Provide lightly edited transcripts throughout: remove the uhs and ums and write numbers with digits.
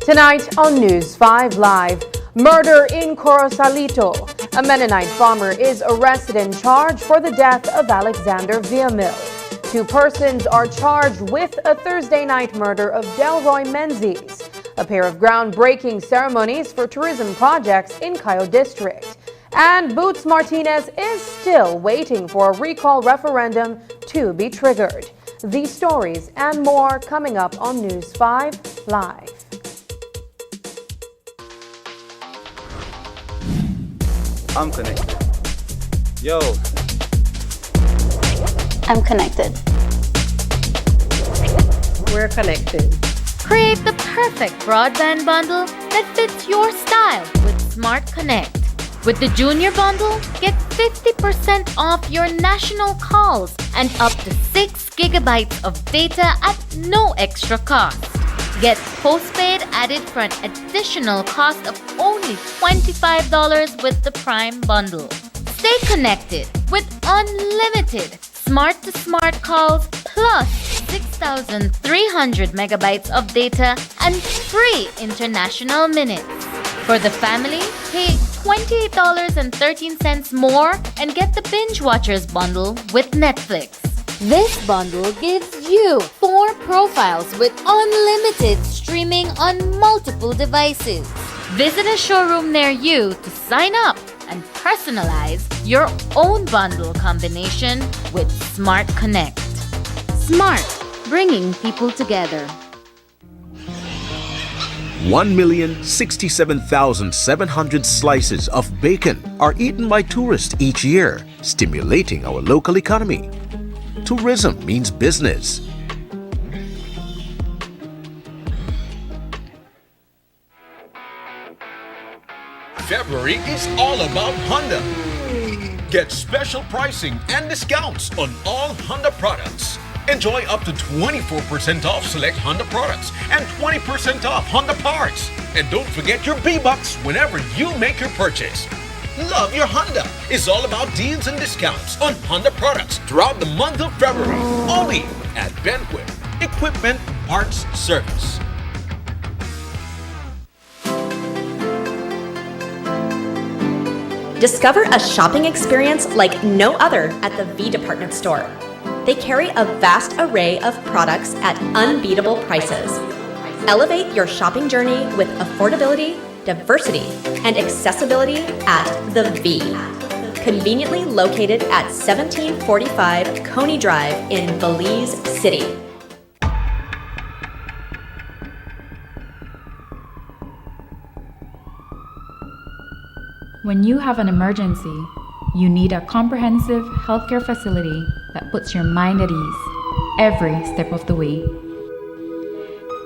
Tonight on News 5 Live, murder in Corosalito. A Menonite farmer is arrested and charged for the death of Alexander Villamil. 2 persons are charged with a Thursday night murder of Delroy Menes. A pair of groundbreaking ceremonies for tourism projects in Cayo District. And Boots Martinez is still waiting for a recall referendum to be triggered. These stories and more coming up on News 5 Live. I'm connected. Yo. I'm connected. We're connected. Create the perfect broadband bundle that fits your style with Smart Connect. With the Junior Bundle, get 50% off your national calls and up to 6 gigabytes of data at no extra cost. Get postpaid added for an additional cost of only $25 with the Prime Bundle. Stay connected with unlimited smart-to-smart calls plus 6,300 megabytes of data and free international minutes. For the family, pay $28.13 more and get the Binge Watchers bundle with Netflix. This bundle gives you 4 profiles with unlimited streaming on multiple devices. Visit a showroom near you to sign up and personalize your own bundle combination with Smart Connect. Smart, bringing people together. 1,067,700 slices of bacon are eaten by tourists each year, stimulating our local economy. Tourism means business. February is all about Honda. Get special pricing and discounts on all Honda products. Enjoy up to 24% off select Honda products and 20% off Honda parts. And don't forget your B-Bucks whenever you make your purchase. Love your Honda. It's all about deals and discounts on Honda products throughout the month of February. Only at Benquip Equipment Parts Service. Discover a shopping experience like no other at the V Department Store. They carry a vast array of products at unbeatable prices. Elevate your shopping journey with affordability, diversity, and accessibility at the V. Conveniently located at 1745 Coney Drive in Belize City. When you have an emergency, you need a comprehensive healthcare facility that puts your mind at ease every step of the way.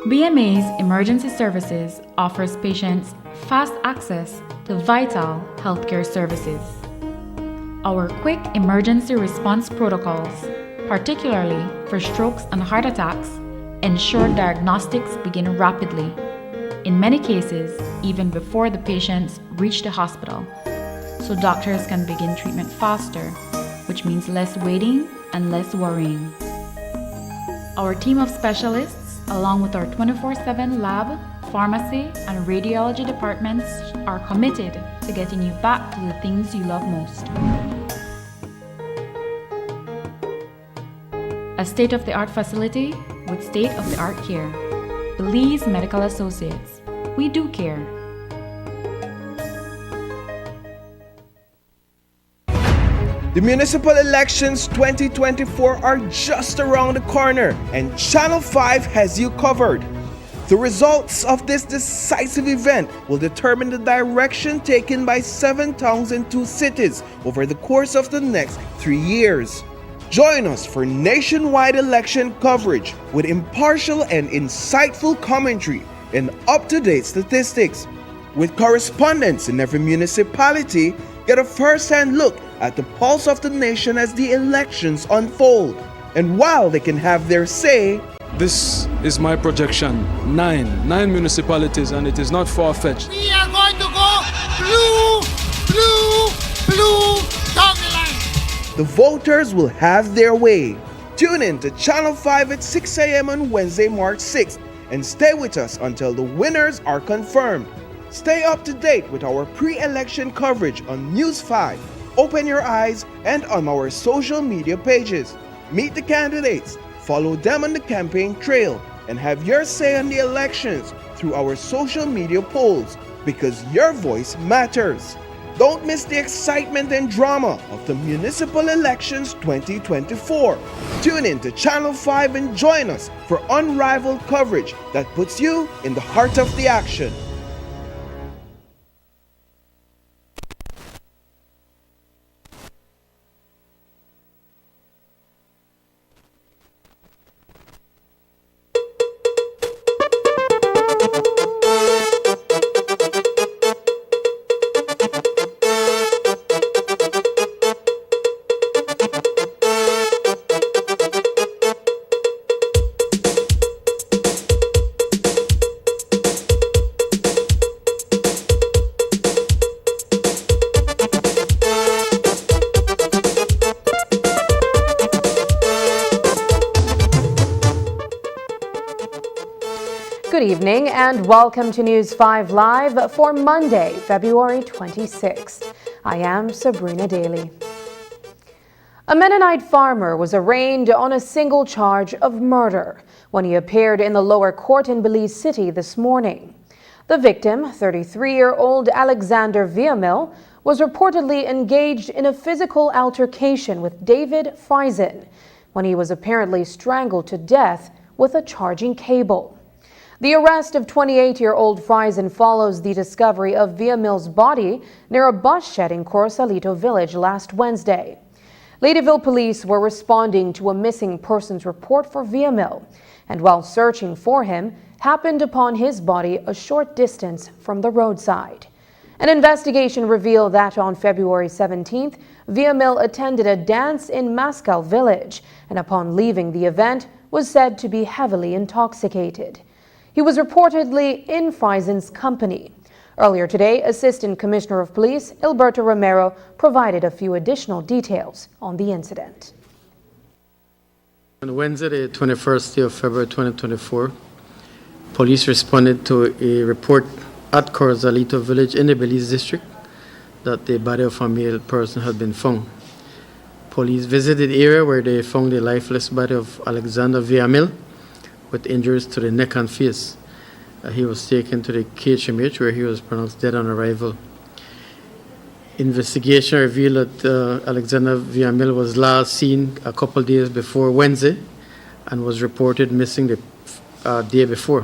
BMA's Emergency Services offers patients fast access to vital healthcare services. Our quick emergency response protocols, particularly for strokes and heart attacks, ensure diagnostics begin rapidly, in many cases even before the patients reach the hospital, so doctors can begin treatment faster, which means less waiting and less worrying. Our team of specialists, along with our 24/7 lab, pharmacy, and radiology departments, are committed to getting you back to the things you love most. A state-of-the-art facility with state-of-the-art care. Belize Medical Associates. We do care. The municipal elections 2024 are just around the corner, and Channel 5 has you covered. The results of this decisive event will determine the direction taken by 7 towns and 2 cities over the course of the next 3 years. Join us for nationwide election coverage with impartial and insightful commentary and up-to-date statistics. With correspondents in every municipality, get a first-hand look at the pulse of the nation as the elections unfold. And while they can have their say, this is my projection. 9 municipalities, and it is not far-fetched. We are going to go blue, blue, blue, down the line. The voters will have their way. Tune in to Channel 5 at 6 a.m. on Wednesday, March 6th, and stay with us until the winners are confirmed. Stay up to date with our pre-election coverage on News 5, Open Your Eyes, and on our social media pages. Meet the candidates, follow them on the campaign trail, and have your say on the elections through our social media polls, because your voice matters. Don't miss the excitement and drama of the Municipal Elections 2024. Tune in to Channel 5 and join us for unrivaled coverage that puts you in the heart of the action. Good evening and welcome to News 5 Live for Monday, February 26th. I am Sabrina Daly. A Menonite farmer was arraigned on a single charge of murder when he appeared in the lower court in Belize City this morning. The victim, 33-year-old Alexander Viamil, was reportedly engaged in a physical altercation with David Friesen when he was apparently strangled to death with a charging cable. The arrest of 28-year-old Friesen follows the discovery of Viamil's body near a bus shed in Corosalito village last Wednesday. Ladyville police were responding to a missing persons report for Viamil, and while searching for him, happened upon his body a short distance from the roadside. An investigation revealed that on February 17th, Viamil attended a dance in Mascal village, and upon leaving the event was said to be heavily intoxicated. He was reportedly in Friesen's company. Earlier today, Assistant Commissioner of Police Alberto Romero provided a few additional details on the incident. On Wednesday, the 21st day of February 2024, police responded to a report at Corosalito village in the Belize district that the body of a male person had been found. Police visited the area where they found the lifeless body of Alexander Viamil with injuries to the neck and face. He was taken to the KHMH where he was pronounced dead on arrival. Investigation revealed that Alexander Viamil was last seen a couple days before Wednesday and was reported missing the day before.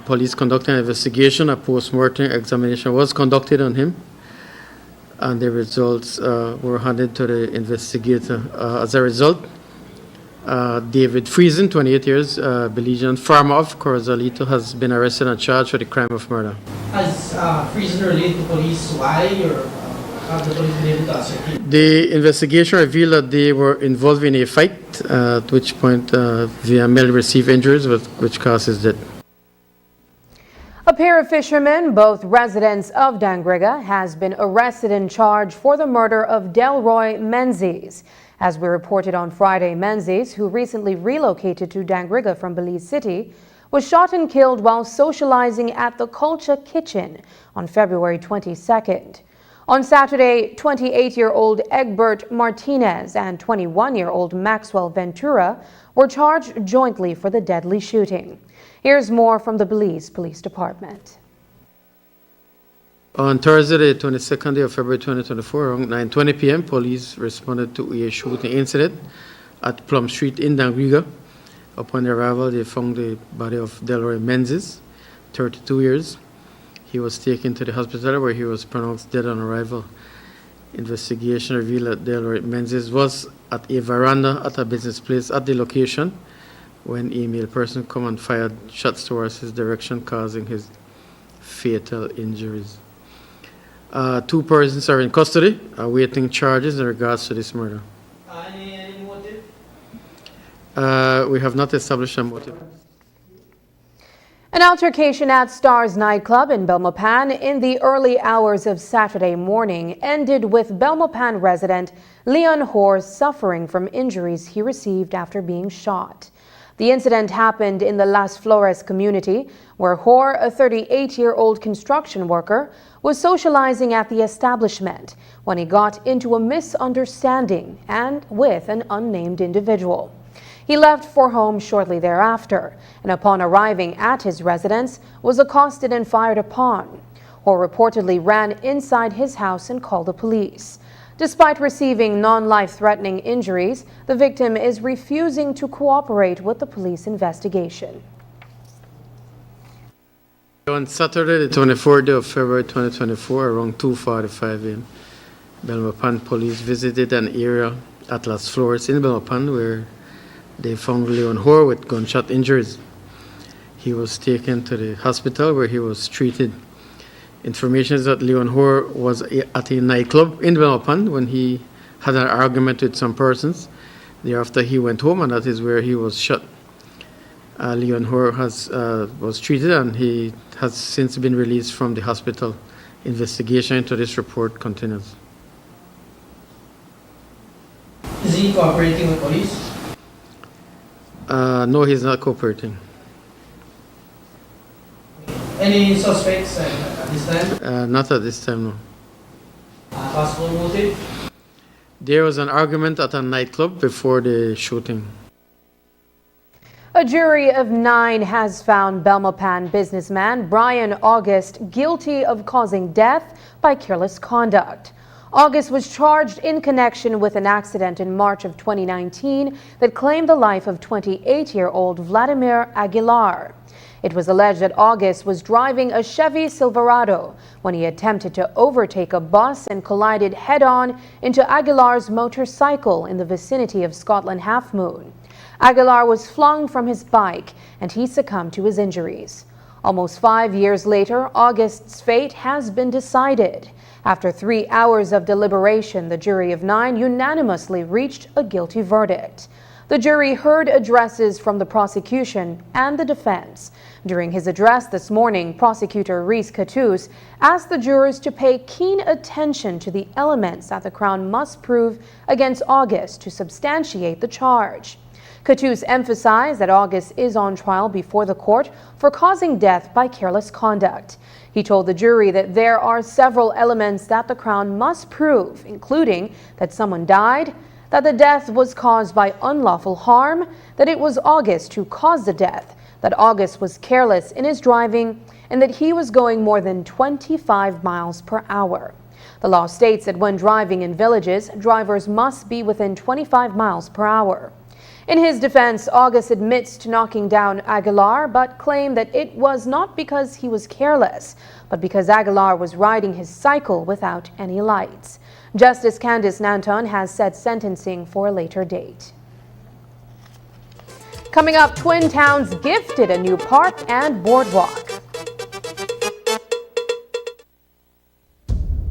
Police conducted an investigation. A post-mortem examination was conducted on him, and the results were handed to the investigator. As a result, David Friesen, 28 years, Belizean farmer of Corosalito, has been arrested and charged for the crime of murder. Has Friesen related to police why, or have the police been able to ascertain? The investigation revealed that they were involved in a fight, at which point Viamil received injuries which caused his death. A pair of fishermen, both residents of Dangriga, has been arrested and charged for the murder of Delroy Menes. As we reported on Friday, Menzies, who recently relocated to Dangriga from Belize City, was shot and killed while socializing at the Culture Kitchen on February 22nd. On Saturday, 28-year-old Egbert Martinez and 21-year-old Maxwell Ventura were charged jointly for the deadly shooting. Here's more from the Belize Police Department. On Thursday, the 22nd day of February 2024, around 9:20 p.m., police responded to a shooting incident at Plum Street in Dangriga. Upon their arrival, they found the body of Delroy Menes, 32 years. He was taken to the hospital where he was pronounced dead on arrival. Investigation revealed that Delroy Menes was at a veranda at a business place at the location when a male person came and fired shots towards his direction, causing his fatal injuries. 2 persons are in custody, awaiting charges in regards to this murder. Any motive? We have not established a motive. An altercation at Stars nightclub in Belmopan in the early hours of Saturday morning ended with Belmopan resident Leon Hoare suffering from injuries he received after being shot. The incident happened in the Las Flores community, where Hoare, a 38-year-old construction worker, was socializing at the establishment when he got into a misunderstanding and with an unnamed individual. He left for home shortly thereafter, and upon arriving at his residence, was accosted and fired upon. Hoare reportedly ran inside his house and called the police. Despite receiving non-life-threatening injuries, the victim is refusing to cooperate with the police investigation. On Saturday, the 24th of February 2024, around 2:45 a.m., Belmopan police visited an area at Las Flores in Belmopan where they found Leon Hoare with gunshot injuries. He was taken to the hospital where he was treated. Information is that Leon Hoare was at a nightclub in Menonite when he had an argument with some persons. Thereafter, he went home, and that is where he was shot. Leon Hoare was treated, and he has since been released from the hospital. Investigation into this report continues. Is he cooperating with police? No, he's not cooperating. Any suspects at this time? Not at this time, no. Possible motive? There was an argument at a nightclub before the shooting. A jury of 9 has found Belmopan businessman Brian August guilty of causing death by careless conduct. August was charged in connection with an accident in March of 2019 that claimed the life of 28-year-old Vladimir Aguilar. It was alleged that August was driving a Chevy Silverado when he attempted to overtake a bus and collided head-on into Aguilar's motorcycle in the vicinity of Scotland Half Moon. Aguilar was flung from his bike and he succumbed to his injuries. Almost 5 years later, August's fate has been decided. After 3 hours of deliberation, the jury of 9 unanimously reached a guilty verdict. The jury heard addresses from the prosecution and the defense. During his address this morning, Prosecutor Reese Cattouse asked the jurors to pay keen attention to the elements that the Crown must prove against August to substantiate the charge. Cattouse emphasized that August is on trial before the court for causing death by careless conduct. He told the jury that there are several elements that the Crown must prove, including that someone died, that the death was caused by unlawful harm, that it was August who caused the death, that August was careless in his driving, and that he was going more than 25 miles per hour. The law states that when driving in villages, drivers must be within 25 miles per hour. In his defense, August admits to knocking down Aguilar, but claimed that it was not because he was careless, but because Aguilar was riding his cycle without any lights. Justice Candice Nanton has set sentencing for a later date. Coming up, Twin Towns gifted a new park and boardwalk.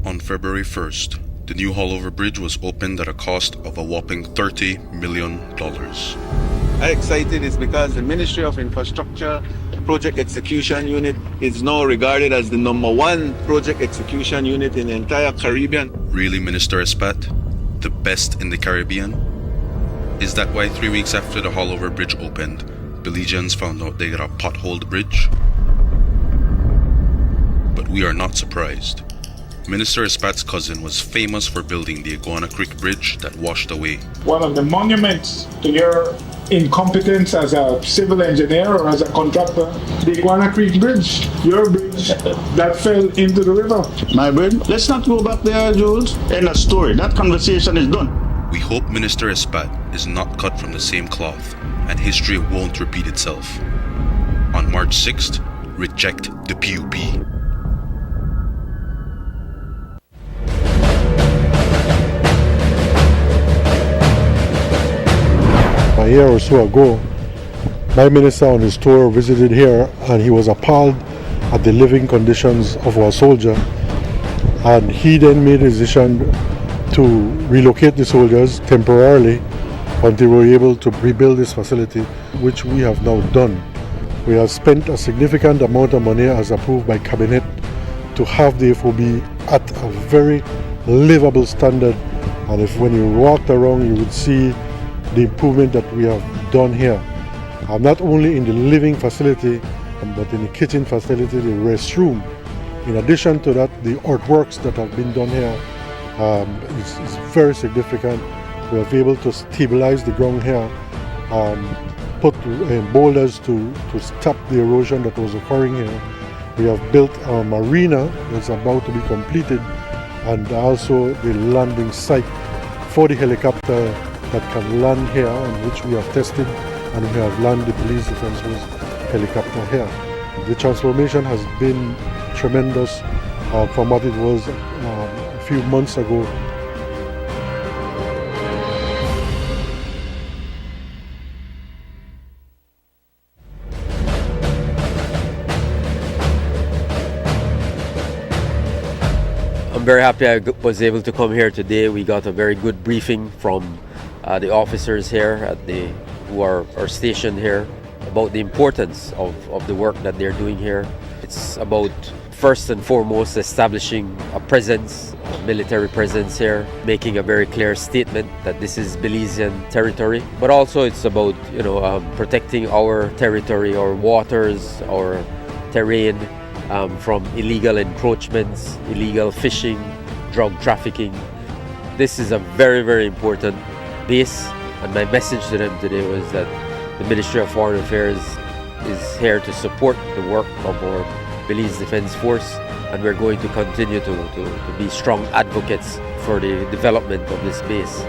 On February 1st, the new Haulover Bridge was opened at a cost of a whopping $30 million. I'm excited is because the Ministry of Infrastructure Project Execution Unit is now regarded as the #1 project execution unit in the entire Caribbean. Really, Minister Espat? The best in the Caribbean? Is that why 3 weeks after the Haulover Bridge opened, Belizeans found out they got a potholed bridge? But we are not surprised. Minister Espat's cousin was famous for building the Iguana Creek Bridge that washed away. One of the monuments to your incompetence as a civil engineer or as a contractor, the Iguana Creek Bridge, your bridge that fell into the river. My bridge? Let's not go back there, Jules. End of story. That conversation is done. We hope Minister Espat is not cut from the same cloth and history won't repeat itself. On March 6th, reject the PUP. A year or so ago, my minister on his tour visited here and he was appalled at the living conditions of our soldiers, and he then made a decision to relocate the soldiers temporarily until we were able to rebuild this facility, which we have now done. We have spent a significant amount of money as approved by Cabinet to have the FOB at a very livable standard, and if when you walked around you would see the improvement that we have done here. not only in the living facility, but in the kitchen facility, the restroom. In addition to that, the earthworks that have been done here is very significant. We have been able to stabilize the ground here, put boulders to stop the erosion that was occurring here. We have built a marina that's about to be completed, and also the landing site for the helicopter that can land here, on which we have tested, and we have landed the police defense force helicopter here. The transformation has been tremendous from what it was a few months ago. I'm very happy I was able to come here today. We got a very good briefing from the officers here who are stationed here about the importance of the work that they're doing here. It's about first and foremost establishing a presence, a military presence here, making a very clear statement that this is Belizean territory. But also it's about protecting our territory, our waters, our terrain from illegal encroachments, illegal fishing, drug trafficking. This is a very, very important base, and my message to them today was that the Ministry of Foreign Affairs is here to support the work of our Belize Defense Force, and we're going to continue to be strong advocates for the development of this base.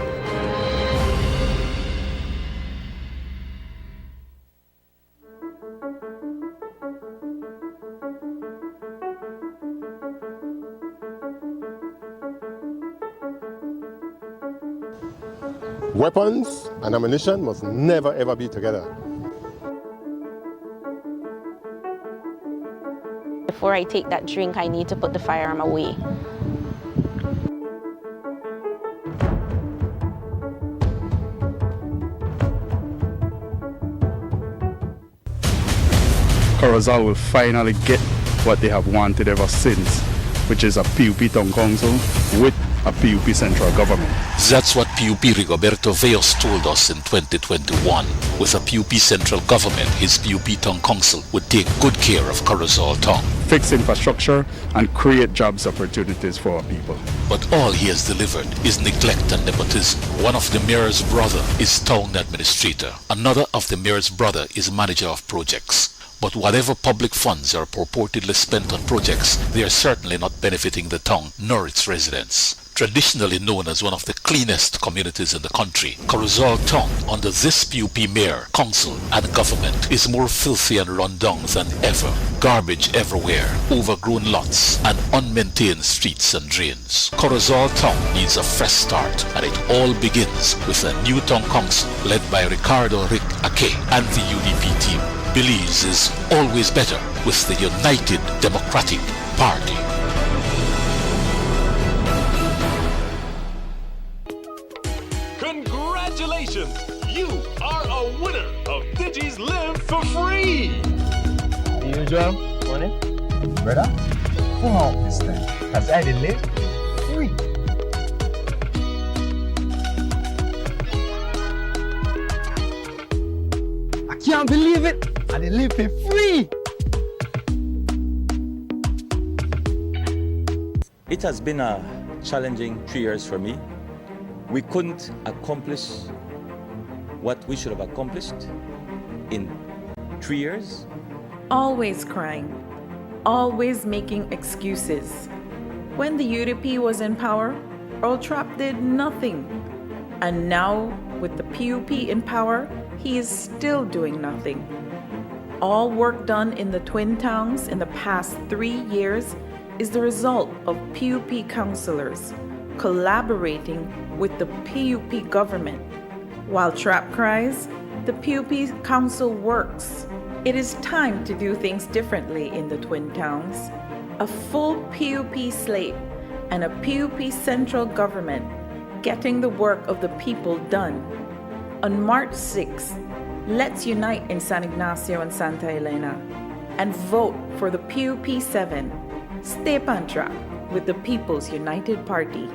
Weapons and ammunition must never ever be together. Before I take that drink, I need to put the firearm away. Corozal will finally get what they have wanted ever since, which is a PUP town council with a PUP central government. That's what PUP Rigoberto Veos told us in 2021. With a PUP central government, his PUP town council would take good care of Corozal town. Fix infrastructure and create jobs opportunities for our people. But all he has delivered is neglect and nepotism. One of the mayor's brother is town administrator. Another of the mayor's brother is manager of projects. But whatever public funds are purportedly spent on projects, they are certainly not benefiting the town nor its residents. Traditionally known as one of the cleanest communities in the country, Corozal town, under this PUP mayor, council and government, is more filthy and run down than ever. Garbage everywhere, overgrown lots, and unmaintained streets and drains. Corozal town needs a fresh start, and it all begins with a new town council led by Ricardo Rick Ake and the UDP team. Belize is always better with the United Democratic Party. Congratulations! You are a winner of Digi's Live for Free! The usual money? Brother, come on this time, because I did live free. I can't believe it! I did live for free! It has been a challenging 3 years for me. We couldn't accomplish what we should have accomplished in 3 years. Always crying, always making excuses. When the UDP was in power, Earl Trapp did nothing. And now, with the PUP in power, he is still doing nothing. All work done in the Twin Towns in the past 3 years is the result of PUP councillors collaborating with the PUP government. While Trapp cries, the PUP council works. It is time to do things differently in the Twin Towns. A full PUP slate and a PUP central government getting the work of the people done. On March 6th, let's unite in San Ignacio and Santa Elena and vote for the PUP 7. Stay on track with the People's United Party.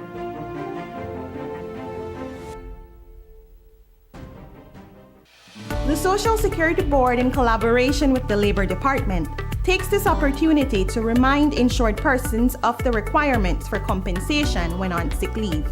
The The Social Security Board, in collaboration with the Labor Department, takes this opportunity to remind insured persons of the requirements for compensation when on sick leave.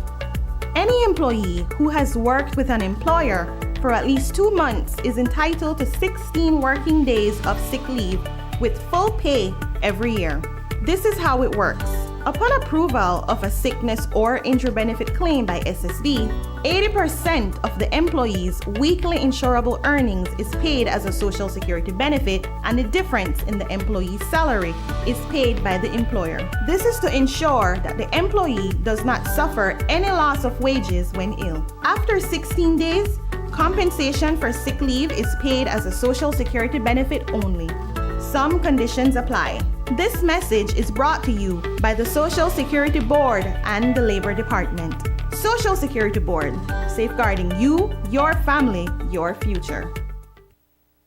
Any employee who has worked with an employer for at least 2 months is entitled to 16 working days of sick leave with full pay every year. This is how it works. Upon approval of a sickness or injury benefit claim by SSB, 80% of the employee's weekly insurable earnings is paid as a Social Security benefit, and the difference in the employee's salary is paid by the employer. This is to ensure that the employee does not suffer any loss of wages when ill. After 16 days, compensation for sick leave is paid as a Social Security benefit only. Some conditions apply. This message is brought to you by the Social Security Board and the Labor Department. Social Security Board, safeguarding you, your family, your future.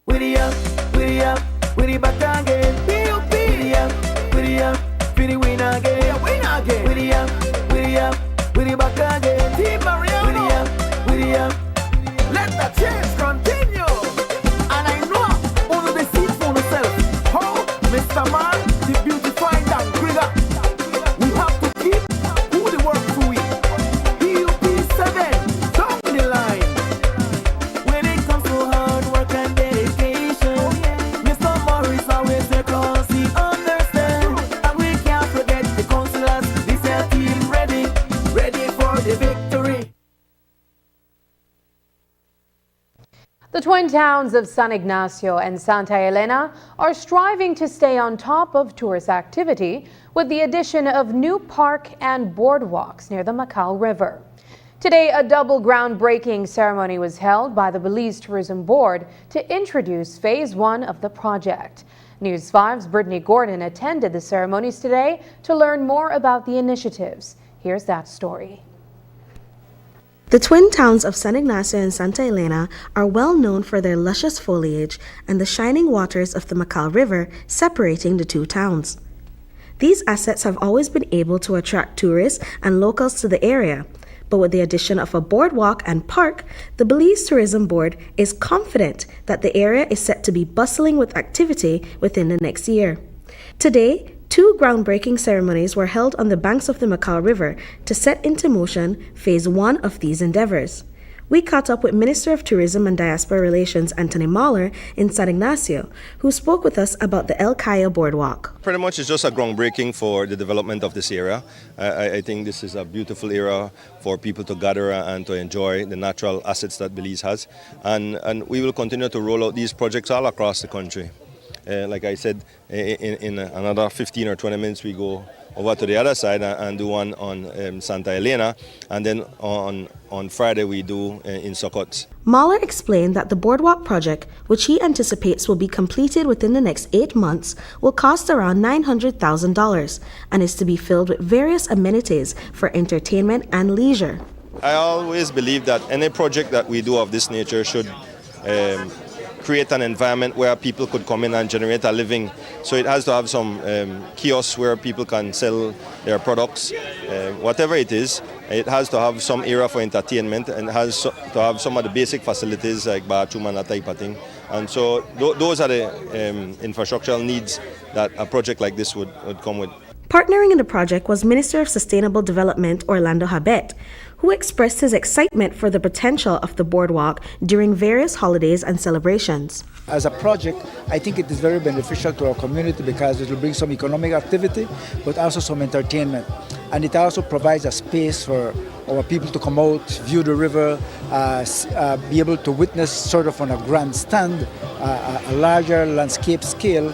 Widdy up, widdy back again. Widdy up, widdy win again. Widdy up, widdy back again. Team Mariano. Widdy up, let the change continue. And I know all of the seats for myself. How, Mr. Man? The twin towns of San Ignacio and Santa Elena are striving to stay on top of tourist activity with the addition of new park and boardwalks near the Macau River. Today, a double groundbreaking ceremony was held by the Belize Tourism Board to introduce Phase 1 of the project. News 5's Brittany Gordon attended the ceremonies today to learn more about the initiatives. Here's that story. The twin towns of San Ignacio and Santa Elena are well known for their luscious foliage and the shining waters of the Macau River separating the two towns. These assets have always been able to attract tourists and locals to the area, but with the addition of a boardwalk and park, the Belize Tourism Board is confident that the area is set to be bustling with activity within the next year. Today, 2 groundbreaking ceremonies were held on the banks of the Macau River to set into motion Phase 1 of these endeavors. We caught up with Minister of Tourism and Diaspora Relations Anthony Mahler in San Ignacio, who spoke with us about the El Cayo Boardwalk. Pretty much it's just a groundbreaking for the development of this area. I think this is a beautiful area for people to gather and to enjoy the natural assets that Belize has. And we will continue to roll out these projects all across the country. Like I said, in another 15 or 20 minutes we go over to the other side and do one on Santa Elena, and then on Friday we do in Sokots. Mahler explained that the boardwalk project, which he anticipates will be completed within the next 8 months, will cost around $900,000 and is to be filled with various amenities for entertainment and leisure. I always believe that any project that we do of this nature should create an environment where people could come in and generate a living. So it has to have some kiosks where people can sell their products, whatever it is. It has to have some area for entertainment, and it has to have some of the basic facilities like bathroom and that type of thing. And so those are the infrastructural needs that a project like this would come with. Partnering in the project was Minister of Sustainable Development Orlando Habet, who expressed his excitement for the potential of the boardwalk during various holidays and celebrations. As a project, I think it is very beneficial to our community because it will bring some economic activity, but also some entertainment. And it also provides a space for our people to come out, view the river, be able to witness sort of on a grandstand, a larger landscape scale,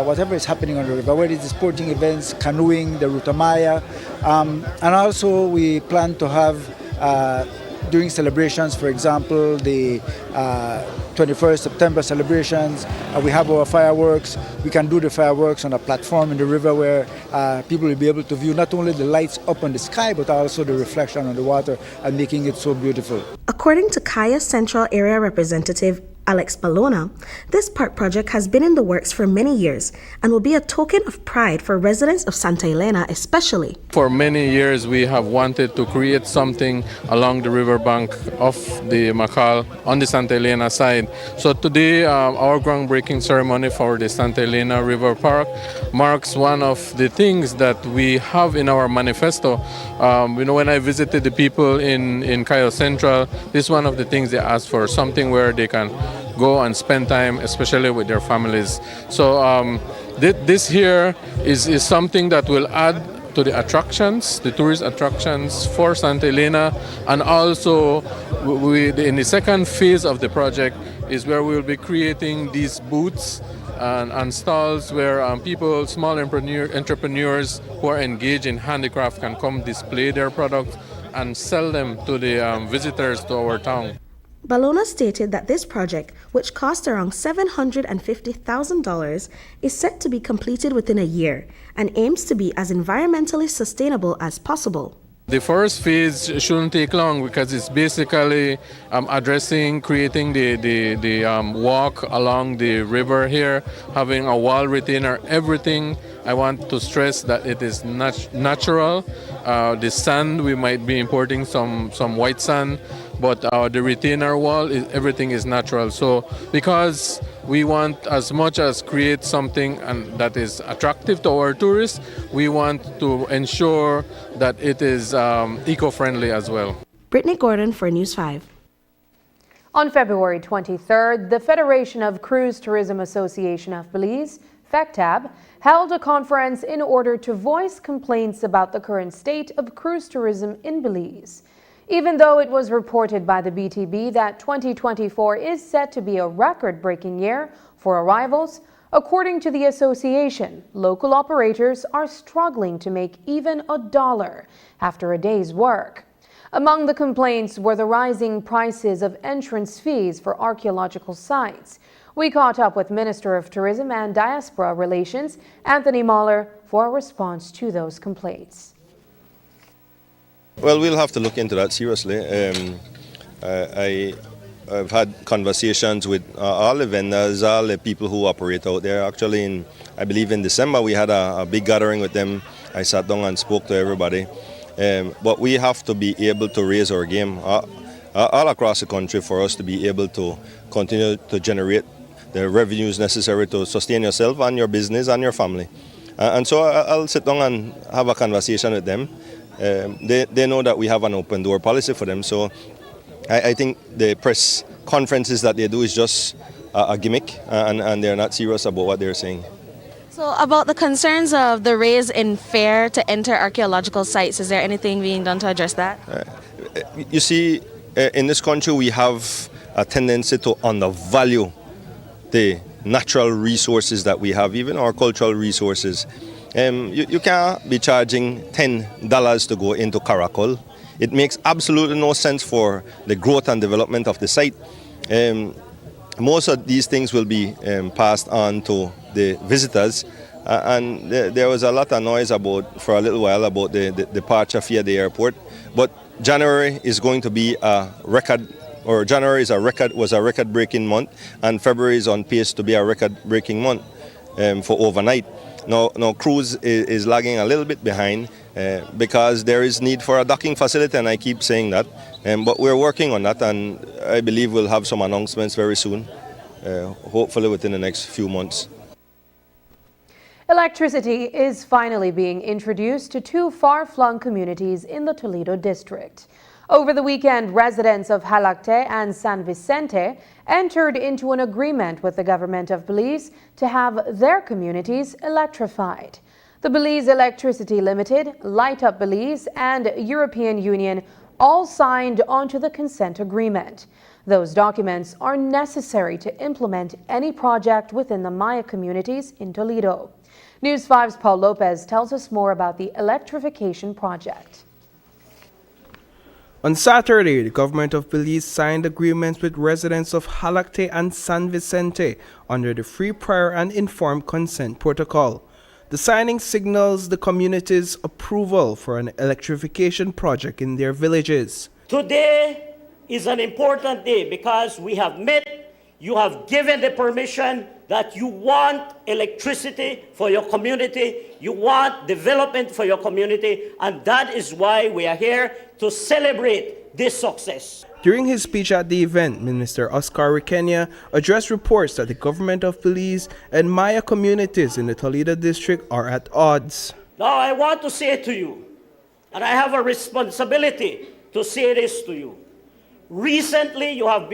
whatever is happening on the river, whether it is sporting events, canoeing, the Ruta Maya. And also we plan to have during celebrations, for example, the 21st September celebrations, we have our fireworks. We can do the fireworks on a platform in the river where people will be able to view not only the lights up on the sky, but also the reflection on the water and making it so beautiful. According to Kaya Central Area Representative Alex Ballona, this park project has been in the works for many years and will be a token of pride for residents of Santa Elena especially. For many years we have wanted to create something along the riverbank of the Macal on the Santa Elena side. So today our groundbreaking ceremony for the Santa Elena River Park marks one of the things that we have in our manifesto. When I visited the people in Cayo Central, this is one of the things they asked for, something where they can go and spend time, especially with their families. So this here is something that will add to the attractions, the tourist attractions for Santa Elena, and also in the second phase of the project is where we will be creating these booths and stalls where people, small entrepreneurs who are engaged in handicraft can come display their products and sell them to the visitors to our town. Ballona stated that this project, which cost around $750,000, is set to be completed within a year and aims to be as environmentally sustainable as possible. The first phase shouldn't take long because it's basically creating the walk along the river here, having a wall retainer, everything. I want to stress that it is natural. The sand, we might be importing some white sand, but the retainer wall, everything is natural. So because we want as much as create something that is attractive to our tourists, we want to ensure that it is eco-friendly as well. Brittany Gordon for News 5. On February 23rd, the Federation of Cruise Tourism Association of Belize, FECTAB, held a conference in order to voice complaints about the current state of cruise tourism in Belize. Even though it was reported by the BTB that 2024 is set to be a record-breaking year for arrivals, according to the association, local operators are struggling to make even $1 after a day's work. Among the complaints were the rising prices of entrance fees for archaeological sites. We caught up with Minister of Tourism and Diaspora Relations, Anthony Mahler, for a response to those complaints. Well, we'll have to look into that seriously. I've had conversations with all the vendors, all the people who operate out there. Actually, I believe in December we had a big gathering with them. I sat down and spoke to everybody. But we have to be able to raise our game all across the country for us to be able to continue to generate the revenues necessary to sustain yourself and your business and your family. And so I'll sit down and have a conversation with them. They know that we have an open door policy for them, so I think the press conferences that they do is just a gimmick, and they're not serious about what they're saying. So about the concerns of the raise in fare to enter archaeological sites, is there anything being done to address that? You see, in this country we have a tendency to undervalue the natural resources that we have, even our cultural resources. You can't be charging $10 to go into CARICOM. It makes absolutely no sense for the growth and development of the site. Most of these things will be passed on to the visitors, and there was a lot of noise for a little while about the departure fee at the airport. But January is going to be a record, or January was a record-breaking month, and February is on pace to be a record-breaking month for overnight. Now cruise is lagging a little bit behind because there is need for a docking facility, and I keep saying that. But we're working on that, and I believe we'll have some announcements very soon, hopefully within the next few months. Electricity is finally being introduced to two far-flung communities in the Toledo district. Over the weekend, residents of Jalacte and San Vicente entered into an agreement with the government of Belize to have their communities electrified. The Belize Electricity Limited, Light Up Belize, and European Union all signed onto the consent agreement. Those documents are necessary to implement any project within the Maya communities in Toledo. News 5's Paul Lopez tells us more about the electrification project. On Saturday, the government of Belize signed agreements with residents of Jalacte and San Vicente under the Free, Prior and Informed Consent Protocol. The signing signals the community's approval for an electrification project in their villages. Today is an important day because we have met You have given the permission that you want electricity for your community, you want development for your community, and that is why we are here to celebrate this success. During his speech at the event, Minister Oscar Requena addressed reports that the government of Belize and Maya communities in the Toledo district are at odds. Now I want to say to you, and I have a responsibility to say this to you. Recently, you have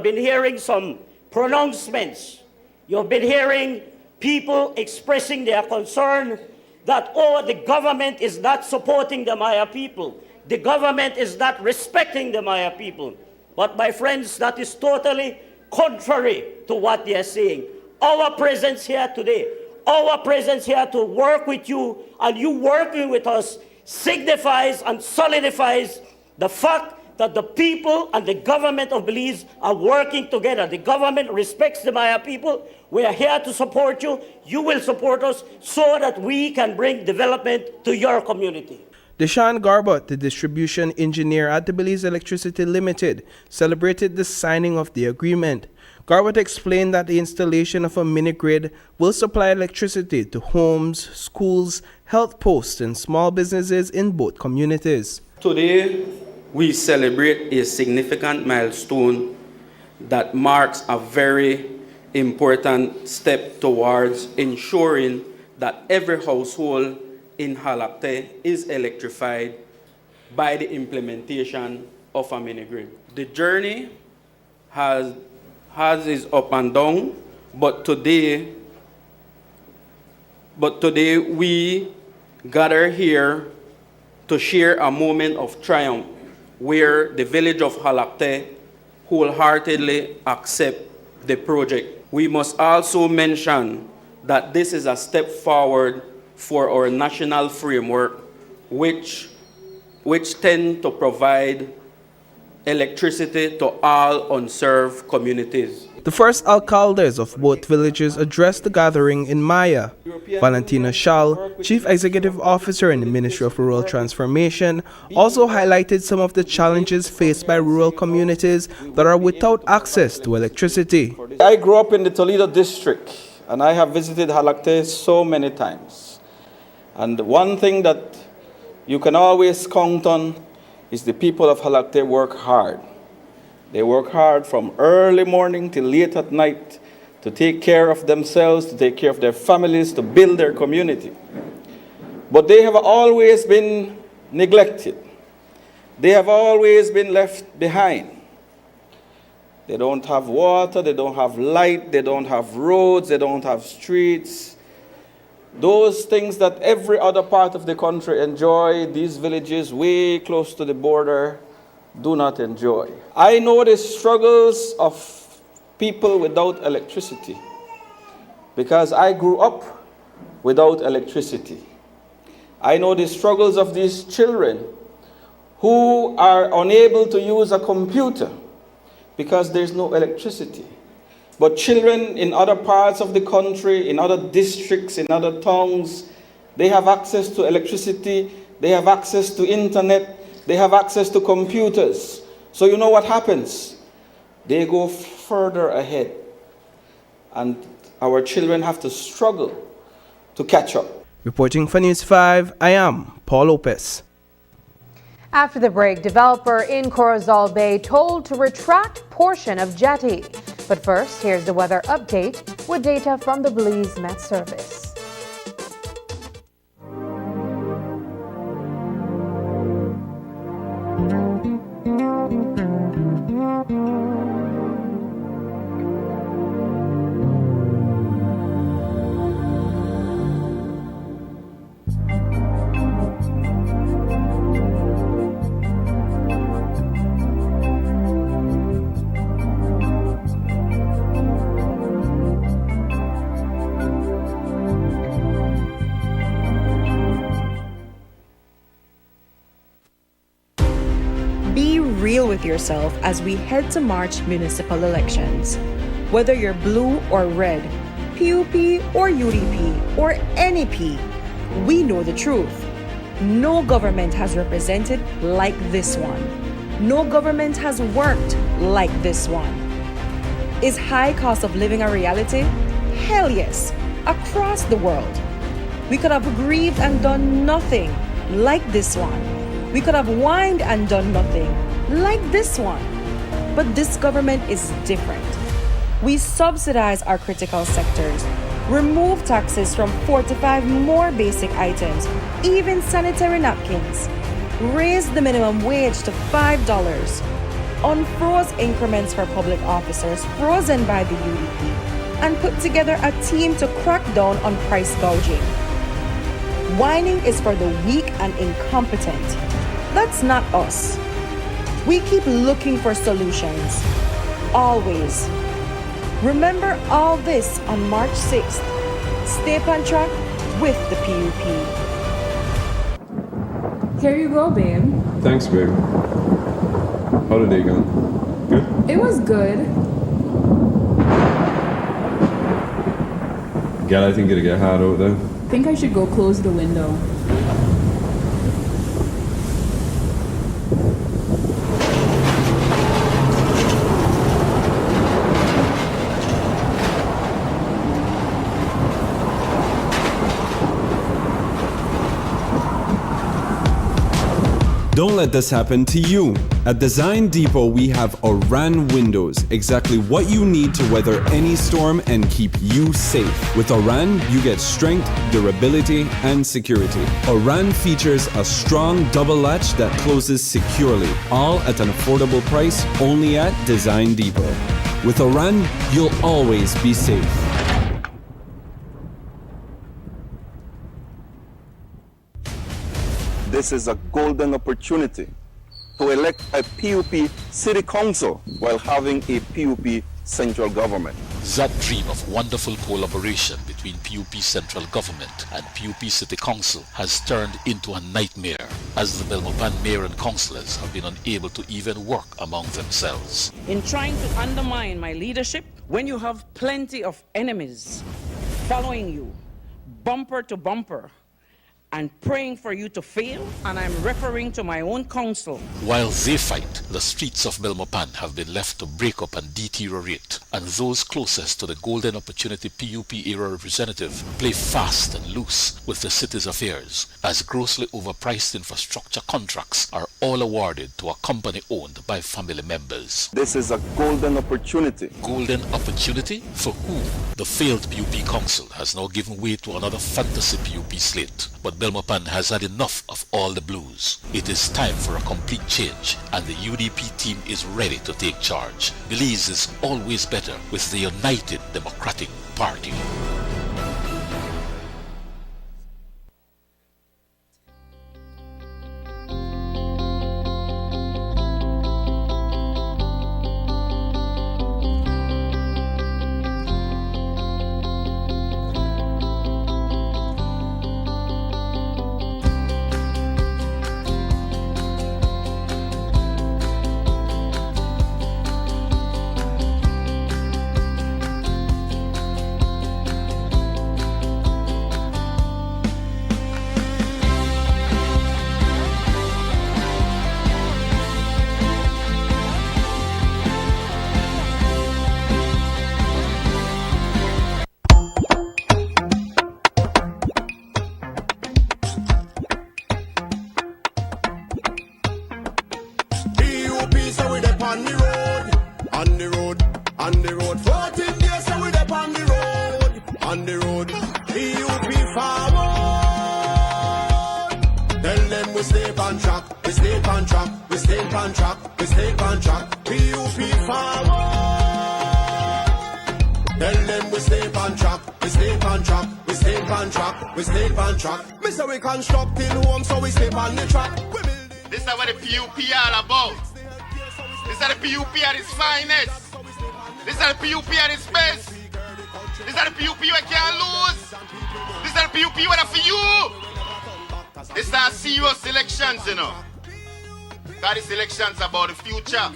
been hearing some pronouncements. You have been hearing people expressing their concern that, oh, the government is not supporting the Maya people. The government is not respecting the Maya people. But my friends, that is totally contrary to what they are saying. Our presence here today, our presence here to work with you and you working with us signifies and solidifies the fact that the people and the government of Belize are working together. The government respects the Maya people. We are here to support you. You will support us so that we can bring development to your community. Deshaun Garbott, the distribution engineer at the Belize Electricity Limited, celebrated the signing of the agreement. Garbott explained that the installation of a mini-grid will supply electricity to homes, schools, health posts, and small businesses in both communities. Today, we celebrate a significant milestone that marks a very important step towards ensuring that every household in Halakte is electrified by the implementation of a mini-grid. The journey has its up and down, but today we gather here to share a moment of triumph where the village of Halakte wholeheartedly accept the project. We must also mention that this is a step forward for our national framework, which tend to provide electricity to all unserved communities. The first alcaldes of both villages addressed the gathering in Maya. Valentina Schall, Chief Executive Officer in the Ministry of Rural Transformation, also highlighted some of the challenges faced by rural communities that are without access to electricity. I grew up in the Toledo district and I have visited Halakte so many times. And one thing that you can always count on is the people of Halakte work hard. They work hard from early morning till late at night to take care of themselves, to take care of their families, to build their community. But they have always been neglected. They have always been left behind. They don't have water, they don't have light, they don't have roads, they don't have streets. Those things that every other part of the country enjoy, these villages way close to the border do not enjoy. I know the struggles of people without electricity because I grew up without electricity. I know the struggles of these children who are unable to use a computer because there's no electricity. But children in other parts of the country, in other districts, in other towns, they have access to electricity, they have access to internet, they have access to computers. So you know what happens? They go further ahead. And our children have to struggle to catch up. Reporting for News 5, I am Paul Lopez. After the break, developer in Corozal Bay told to retract portion of Jetty. But first, here's the weather update with data from the Belize Met Service. With yourself as we head to March municipal elections. Whether you're blue or red, PUP or UDP or any P, we know the truth. No government has represented like this one. No government has worked like this one. Is high cost of living a reality? Hell yes, across the world. We could have grieved and done nothing like this one. We could have whined and done nothing like this one. But this government is different. We subsidize our critical sectors, remove taxes from 45 more basic items, even sanitary napkins, raise the minimum wage to $5, unfroze increments for public officers frozen by the UDP, and put together a team to crack down on price gouging. Whining is for the weak and incompetent. That's not us. We keep looking for solutions. Always. Remember all this on March 6th. Stay on track with the PUP. Here you go, babe. Thanks, babe. How did they go? Good? It was good. Gal, I think it'll get hard out there. I think I should go close the window. Don't let this happen to you. At Design Depot, we have Oran windows, exactly what you need to weather any storm and keep you safe. With Oran, you get strength, durability, and security. Oran features a strong double latch that closes securely, all at an affordable price, only at Design Depot. With Oran, you'll always be safe. This is a golden opportunity to elect a PUP city council while having a PUP central government. That dream of wonderful collaboration between PUP central government and PUP city council has turned into a nightmare, as the Belmopan mayor and councillors have been unable to even work among themselves. In trying to undermine my leadership, when you have plenty of enemies following you, bumper to bumper, and praying for you to fail, and I'm referring to my own council. While they fight, the streets of Belmopan have been left to break up and deteriorate, and those closest to the Golden Opportunity PUP era representative play fast and loose with the city's affairs, as grossly overpriced infrastructure contracts are all awarded to a company owned by family members. This is a golden opportunity. Golden opportunity? For who? The failed PUP council has now given way to another fantasy PUP slate, but Belmopan has had enough of all the blues. It is time for a complete change, and the UDP team is ready to take charge. Belize is always better with the United Democratic Party. This is what the PUP are about. This is the PUP at its finest. This is the PUP at its best. This is the PUP you can't lose. This is the PUP what for you. This is serious elections, you know. Because this election's about the future.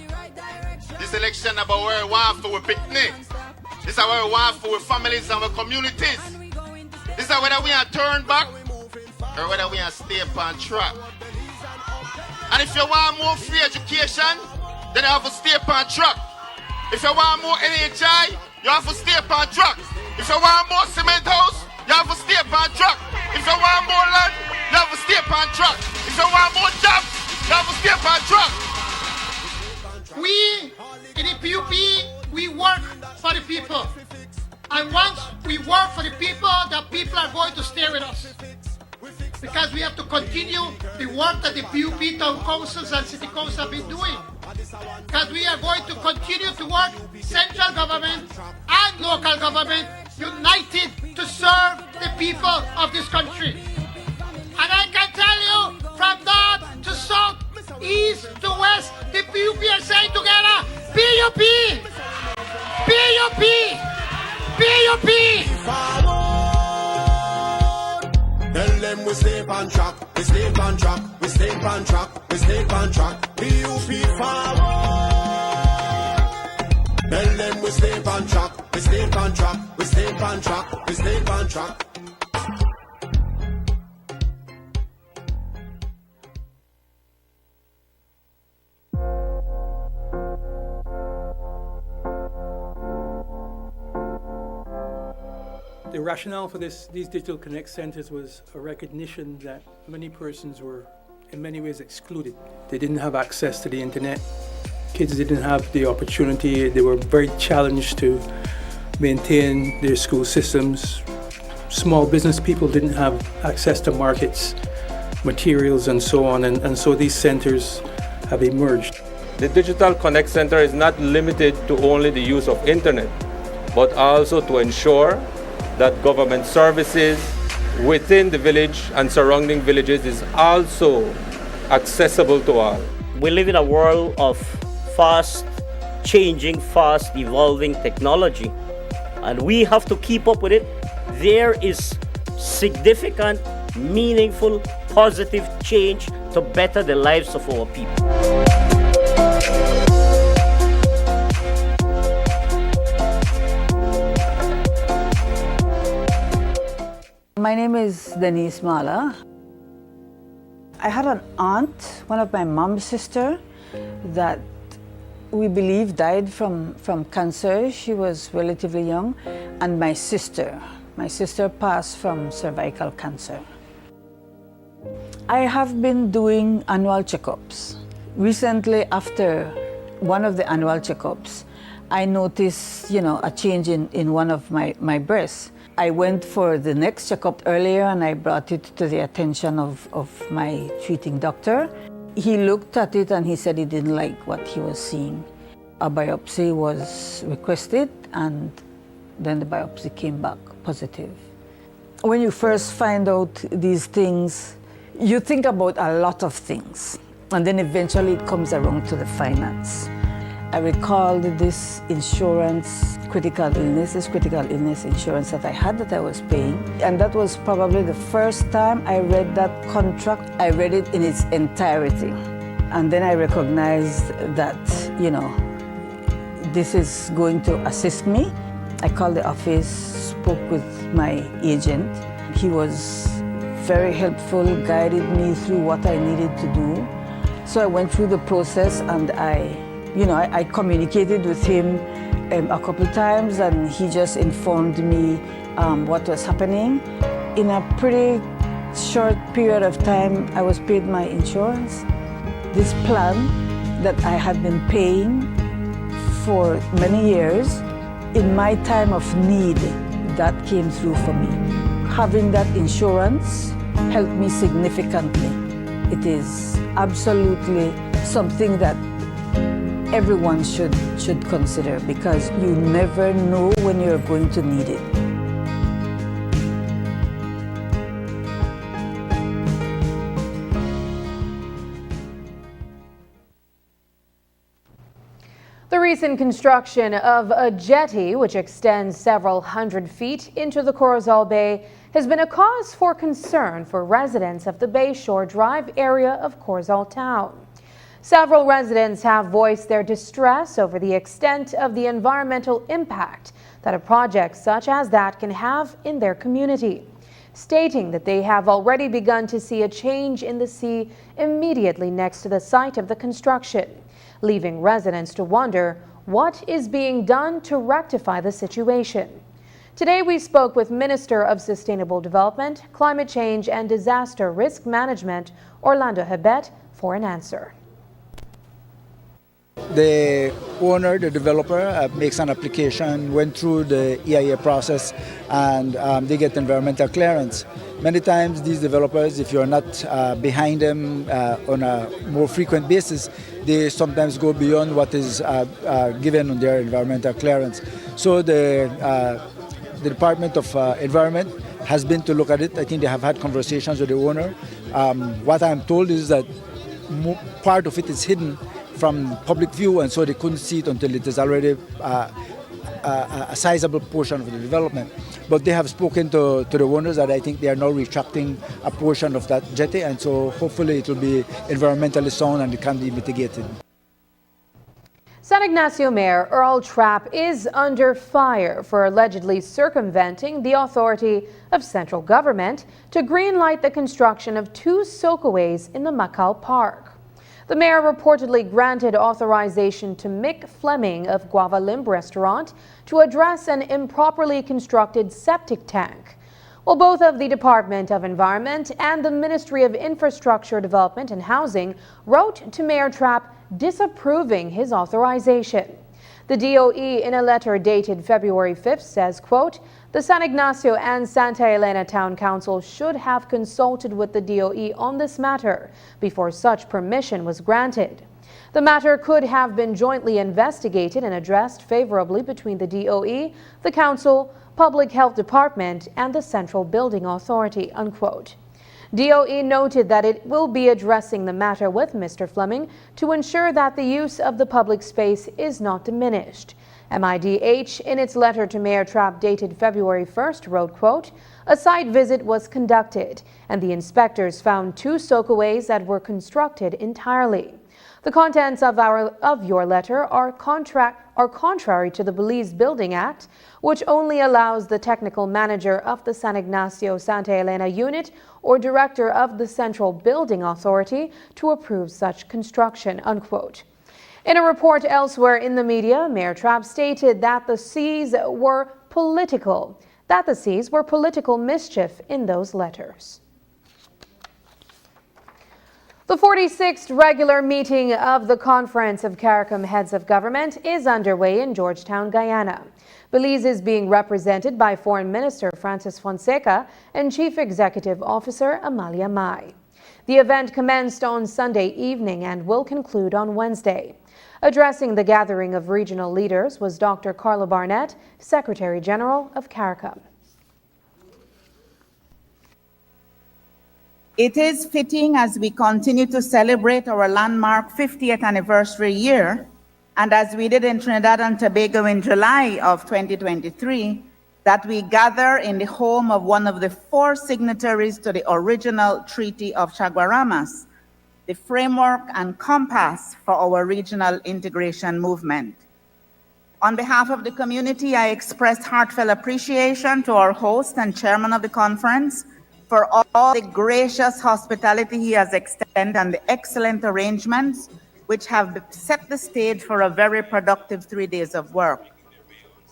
This election about where we want for our picnic. This is where we want for our families and our communities. This is whether we are turn back or whether we are stay on track. And if you want more free education, then you have to stay on track. If you want more NHI, you have to stay on track. If you want more cement house, you have to stay on track. If you want more land, you have to stay on track. If you want more jobs, you have to stay on track. We in the PUP, we work for the people. And once we work for the people, the people are going to stay with us. Because we have to continue the work that the PUP town councils and city councils have been doing. Because we are going to continue to work, central government and local government, united to serve the people of this country. And I can tell you, from north to south, east to west, the PUP are saying together, PUP! PUP! PUP! Tell them we stay on track, we stay on track, we stay on track, we stay on track. PUP forward. Tell them we stay on track, we stay on track, we stay on track, we stay on track. The rationale for these digital connect centers was a recognition that many persons were in many ways excluded. They didn't have access to the internet. Kids didn't have the opportunity. They were very challenged to maintain their school systems. Small business people didn't have access to markets, materials, and so on. And so these centers have emerged. The Digital Connect Center is not limited to only the use of internet, but also to ensure that government services within the village and surrounding villages is also accessible to all. We live in a world of fast changing, fast evolving technology, and we have to keep up with it. There is significant, meaningful, positive change to better the lives of our people. My name is Denise Mala. I had an aunt, one of my mom's sister, that we believe died from cancer. She was relatively young. And my sister passed from cervical cancer. I have been doing annual checkups. Recently, after one of the annual checkups, I noticed, a change in one of my breasts. I went for the next checkup earlier and I brought it to the attention of my treating doctor. He looked at it and he said he didn't like what he was seeing. A biopsy was requested and then the biopsy came back positive. When you first find out these things, you think about a lot of things and then eventually it comes around to the finance. I recalled this insurance, critical illness insurance that I had that I was paying. And that was probably the first time I read that contract. I read it in its entirety. And then I recognized that, this is going to assist me. I called the office, spoke with my agent. He was very helpful, guided me through what I needed to do. So I went through the process and I communicated with him a couple times and he just informed me what was happening. In a pretty short period of time, I was paid my insurance. This plan that I had been paying for many years, in my time of need, that came through for me. Having that insurance helped me significantly. It is absolutely something that everyone should consider because you never know when you're going to need it. The recent construction of a jetty, which extends several hundred feet into the Corozal Bay, has been a cause for concern for residents of the Bayshore Drive area of Corozal Town. Several residents have voiced their distress over the extent of the environmental impact that a project such as that can have in their community, stating that they have already begun to see a change in the sea immediately next to the site of the construction, leaving residents to wonder what is being done to rectify the situation. Today we spoke with Minister of Sustainable Development, Climate Change and Disaster Risk Management, Orlando Hebet, for an answer. The owner, the developer, makes an application, went through the EIA process, and they get environmental clearance. Many times these developers, if you're not behind them on a more frequent basis, they sometimes go beyond what is given on their environmental clearance. So the Department of Environment has been to look at it. I think they have had conversations with the owner. What I'm told is that part of it is hidden from public view, and so they couldn't see it until it is already a sizable portion of the development. But they have spoken to the owners, and I think they are now retracting a portion of that jetty, and so hopefully it will be environmentally sound and it can be mitigated. San Ignacio Mayor Earl Trapp is under fire for allegedly circumventing the authority of central government to greenlight the construction of 2 soakaways in the Macal Park. The mayor reportedly granted authorization to Mick Fleming of Guava Limb Restaurant to address an improperly constructed septic tank. Well, both of the Department of Environment and the Ministry of Infrastructure Development and Housing wrote to Mayor Trapp disapproving his authorization. The DOE, in a letter dated February 5th, says, quote, "The San Ignacio and Santa Elena Town Council should have consulted with the DOE on this matter before such permission was granted. The matter could have been jointly investigated and addressed favorably between the DOE, the Council, Public Health Department, and the Central Building Authority," unquote. DOE noted that it will be addressing the matter with Mr. Fleming to ensure that the use of the public space is not diminished. MIDH, in its letter to Mayor Trapp dated February 1st, wrote, quote, "A site visit was conducted, and the inspectors found 2 soakaways that were constructed entirely. The contents of your letter are contrary to the Belize Building Act, which only allows the technical manager of the San Ignacio Santa Elena unit or director of the Central Building Authority to approve such construction," unquote. In a report elsewhere in the media, Mayor Trapp stated that the seas were political mischief in those letters. The 46th regular meeting of the Conference of CARICOM Heads of Government is underway in Georgetown, Guyana. Belize is being represented by Foreign Minister Francis Fonseca and Chief Executive Officer Amalia Mai. The event commenced on Sunday evening and will conclude on Wednesday. Addressing the gathering of regional leaders was Dr. Carla Barnett, Secretary General of CARICOM. It is fitting, as we continue to celebrate our landmark 50th anniversary year, and as we did in Trinidad and Tobago in July of 2023, that we gather in the home of one of the 4 signatories to the original Treaty of Chaguaramas, the framework and compass for our regional integration movement. On behalf of the community, I express heartfelt appreciation to our host and chairman of the conference for all the gracious hospitality he has extended and the excellent arrangements which have set the stage for a very productive 3 days of work.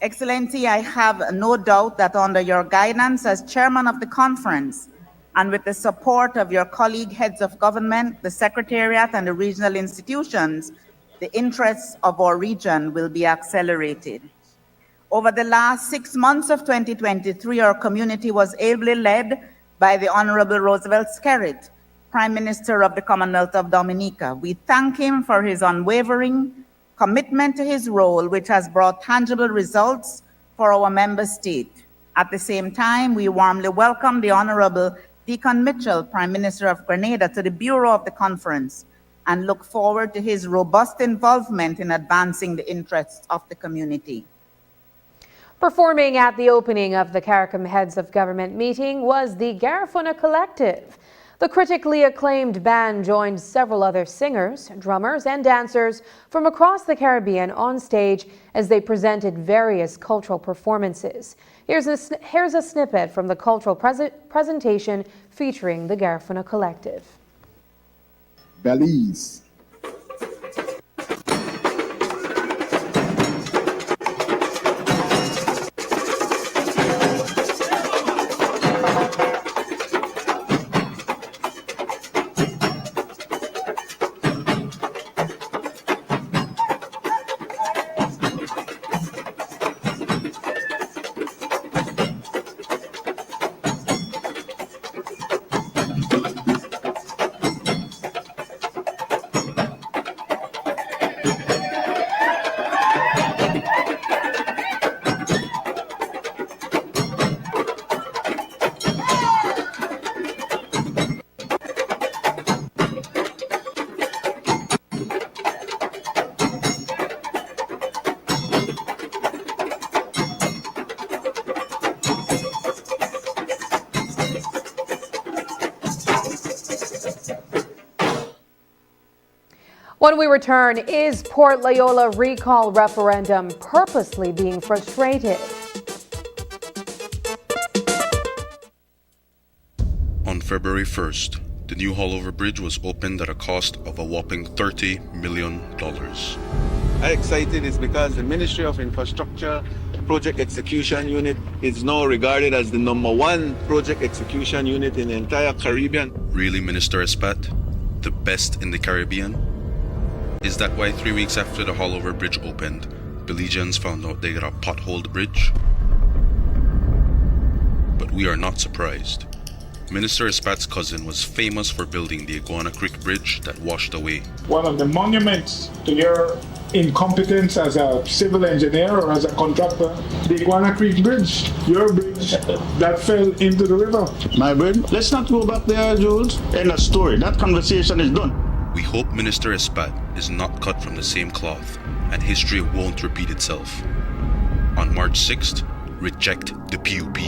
Excellency, I have no doubt that under your guidance as chairman of the conference and with the support of your colleague heads of government, the Secretariat, and the regional institutions, the interests of our region will be accelerated. Over the last 6 months of 2023, our community was ably led by the Honorable Roosevelt Skerrit, Prime Minister of the Commonwealth of Dominica. We thank him for his unwavering commitment to his role, which has brought tangible results for our member state. At the same time, we warmly welcome the Honorable Deacon Mitchell, Prime Minister of Grenada, to the Bureau of the conference and look forward to his robust involvement in advancing the interests of the community. Performing at the opening of the CARICOM Heads of Government meeting was the Garifuna Collective. The critically acclaimed band joined several other singers, drummers, and dancers from across the Caribbean on stage as they presented various cultural performances. Here's a snippet from the cultural presentation featuring the Garifuna Collective. Belize. When we return, is Port Loyola recall referendum purposely being frustrated? On February 1st, the new Haulover Bridge was opened at a cost of a whopping $30 million. I'm excited is because the Ministry of Infrastructure Project Execution Unit is now regarded as the #1 project execution unit in the entire Caribbean. Really, Minister Espat? The best in the Caribbean? Is that why 3 weeks after the Haulover Bridge opened, Belizeans found out they got a potholed bridge? But we are not surprised. Minister Espat's cousin was famous for building the Iguana Creek Bridge that washed away. One of the monuments to your incompetence as a civil engineer or as a contractor, the Iguana Creek Bridge, your bridge that fell into the river. My bridge? Let's not go back there, Jules. End of story. That conversation is done. We hope Minister Espat is not cut from the same cloth and history won't repeat itself. On March 6th, reject the PUP.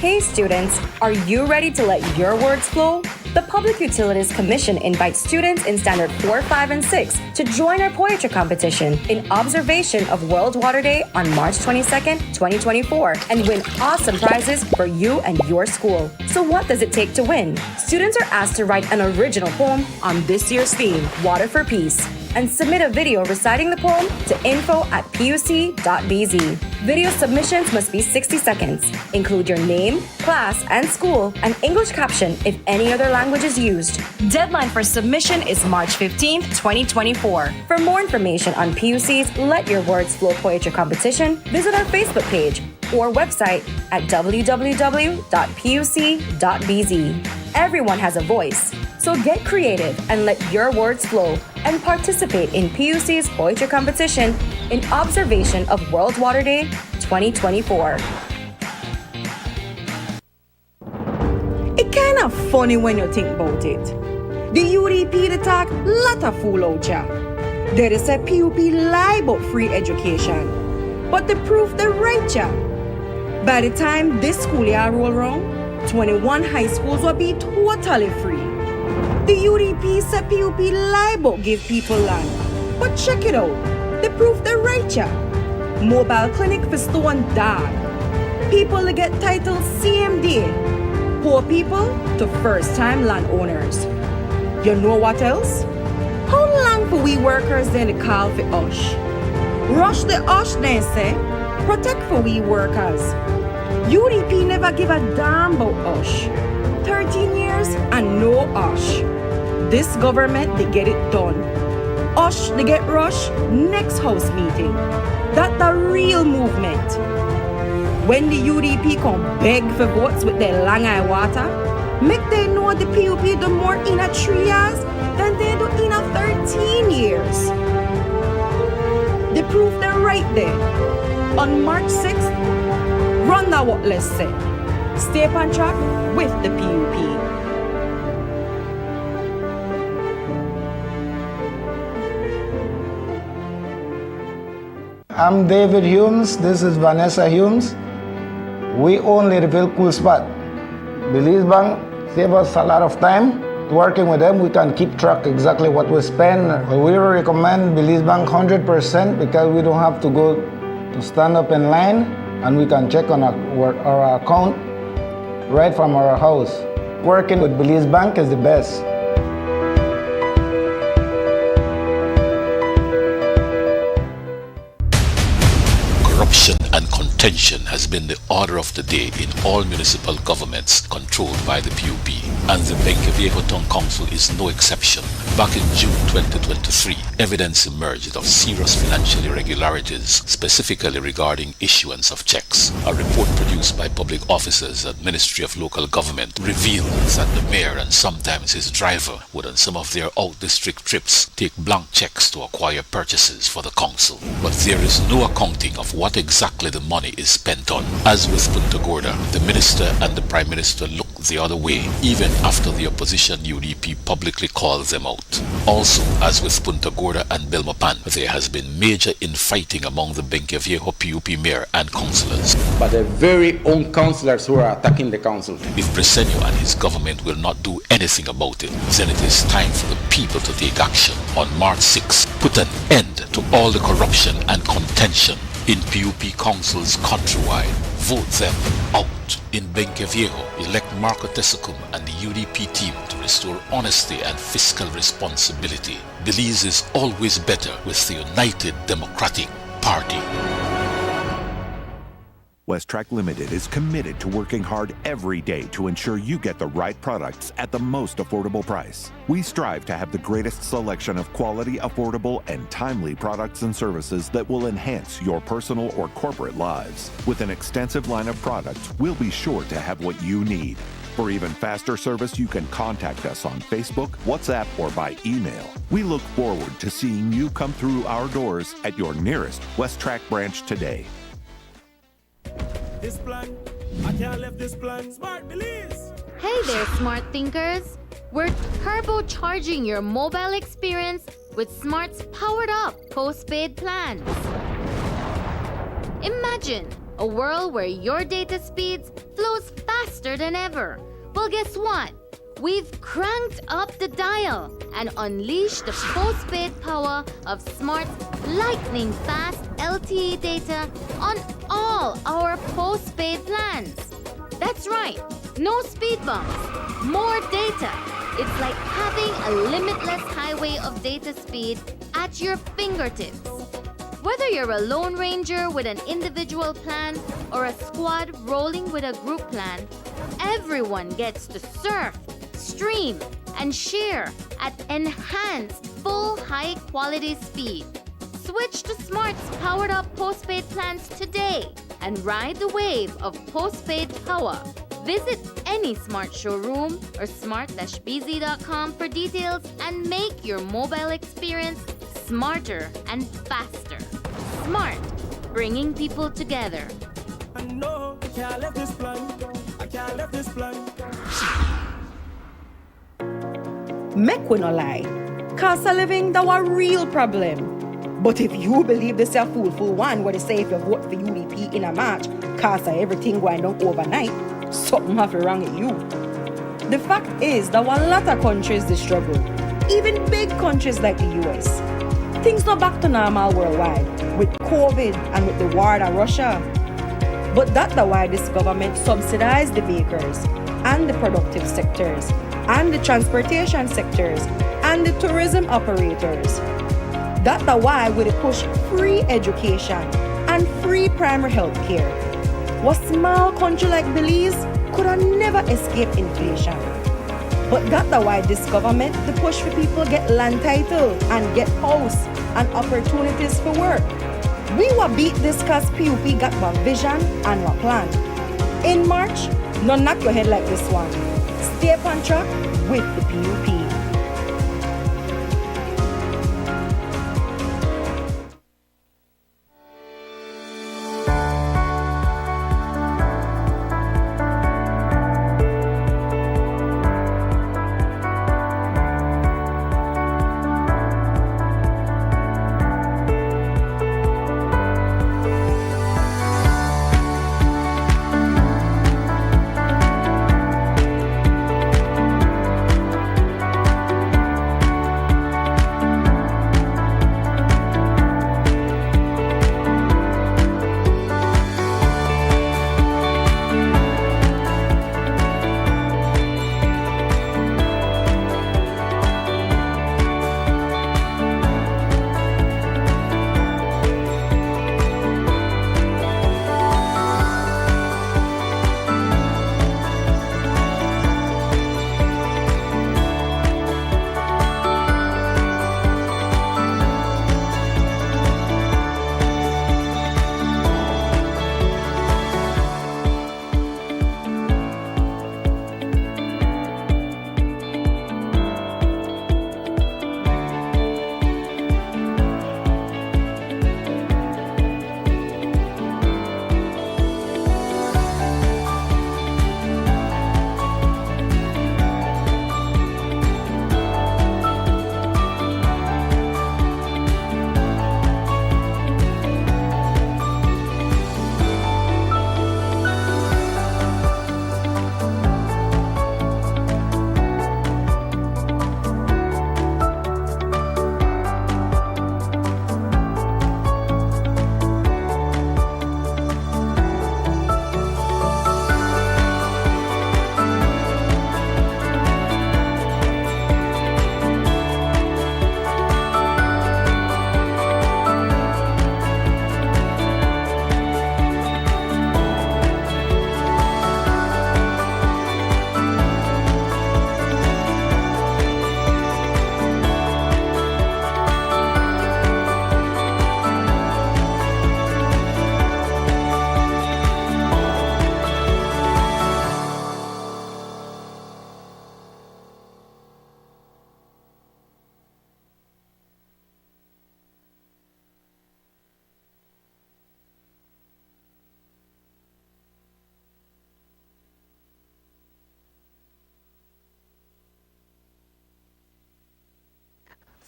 Hey students, are you ready to let your words flow? The Public Utilities Commission invites students in Standard 4, 5, and 6 to join our poetry competition in observation of World Water Day on March 22nd, 2024 and win awesome prizes for you and your school. So what does it take to win? Students are asked to write an original poem on this year's theme, Water for Peace, and submit a video reciting the poem to info@puc.bz. Video submissions must be 60 seconds. Include your name, class, and school, and English caption if any other language is used. Deadline for submission is March 15th, 2024. For more information on PUC's Let Your Words Flow Poetry Competition, visit our Facebook page or website at www.puc.bz. Everyone has a voice, so get creative and let your words flow and participate in PUC's poetry competition in observation of World Water Day 2024. It kind of funny when you think about it. The UDP the talk lot of fool out ya. There is a PUP lie about free education, but the proof the right ya. By the time this school year roll around, 21 high schools will be totally free. The UDP said PUP lie about give people land, but check it out, the proof the right ya. Mobile clinic for Stone Dog. People that get title same day. Poor people to first-time landowners. You know what else? How long for we workers then to call for USH? Rush the USH then say, protect for we workers. UDP never give a damn about USH. 13 years and no USH. This government, they get it done. USH, they get rush next house meeting. That's the real movement. When the UDP come beg for votes with their long eye water, make they know the PUP do more in a 3 years than they do in a 13 years. They prove they're right there. On March 6th, run now what let's say. Stay on track with the PUP. I'm David Humes. This is Vanessa Humes. We only reveal cool spot. Belize Bank save us a lot of time. Working with them, we can keep track exactly what we spend. We recommend Belize Bank 100% because we don't have to go to stand up in line, and we can check on our account right from our house. Working with Belize Bank is the best. Corruption and contention has been the order of the day in all municipal governments controlled by the PUP, and the Benque Viejo Town Council is no exception. Back in June 2023, evidence emerged of serious financial irregularities, specifically regarding issuance of checks. A report produced by public officers at Ministry of Local Government reveals that the mayor and sometimes his driver would on some of their out-district trips take blank checks to acquire purchases for the council. But there is no accounting of what exactly the money is spent on. As with Punta Gorda, the minister and the prime minister look the other way, even after the opposition UDP publicly calls them out. out. Also, as with Punta Gorda and Belmopan, there has been major infighting among the Benqueviejo PUP mayor and councillors. But the very own councillors who are attacking the council. If Bresenio and his government will not do anything about it, then it is time for the people to take action. On March 6, put an end to all the corruption and contention in PUP councils countrywide. Vote them out. In Benqueviejo, elect Marco Tesicum and the UDP team to restore honesty and fiscal responsibility. Belize is always better with the United Democratic Party. Westtrack Limited is committed to working hard every day to ensure you get the right products at the most affordable price. We strive to have the greatest selection of quality, affordable, and timely products and services that will enhance your personal or corporate lives. With an extensive line of products, we'll be sure to have what you need. For even faster service, you can contact us on Facebook, WhatsApp, or by email. We look forward to seeing you come through our doors at your nearest Westtrack branch today. This plan, I can't leave this plan. Smart Belize. Hey there, smart thinkers. We're turbocharging your mobile experience with Smart's powered up postpaid plans. Imagine a world where your data speeds flows faster than ever. Well, guess what? We've cranked up the dial and unleashed the postpaid power of Smart's lightning fast LTE data on all our postpaid plans. That's right, no speed bumps, more data. It's like having a limitless highway of data speed at your fingertips. Whether you're a lone ranger with an individual plan or a squad rolling with a group plan, everyone gets to surf, stream, and share at enhanced full high-quality speed. Switch to Smart's powered-up postpaid plans today and ride the wave of postpaid power. Visit any Smart showroom or smart-bz.com for details and make your mobile experience smarter and faster. Smart, bringing people together. I know I can't leave this plan. I can't leave this plan. Make we no lie, cost of living that was a real problem. But if you believe this is a fool one where they say if you vote for UDP in a March, cost of everything going down overnight, something have to wrong with you. The fact is that a lot of countries they struggle, even big countries like the US. Things not back to normal worldwide with COVID and with the war in Russia. But that's why this government subsidized the bakers and the productive sectors and the transportation sectors and the tourism operators. That's why we push free education and free primary health care. What small country like Belize could have never escaped inflation. But that's why this government the push for people get land title and get house and opportunities for work. We will beat this cause PUP got one vision and one plan. In March, no knock your head like this one. Stay on track with the PUP.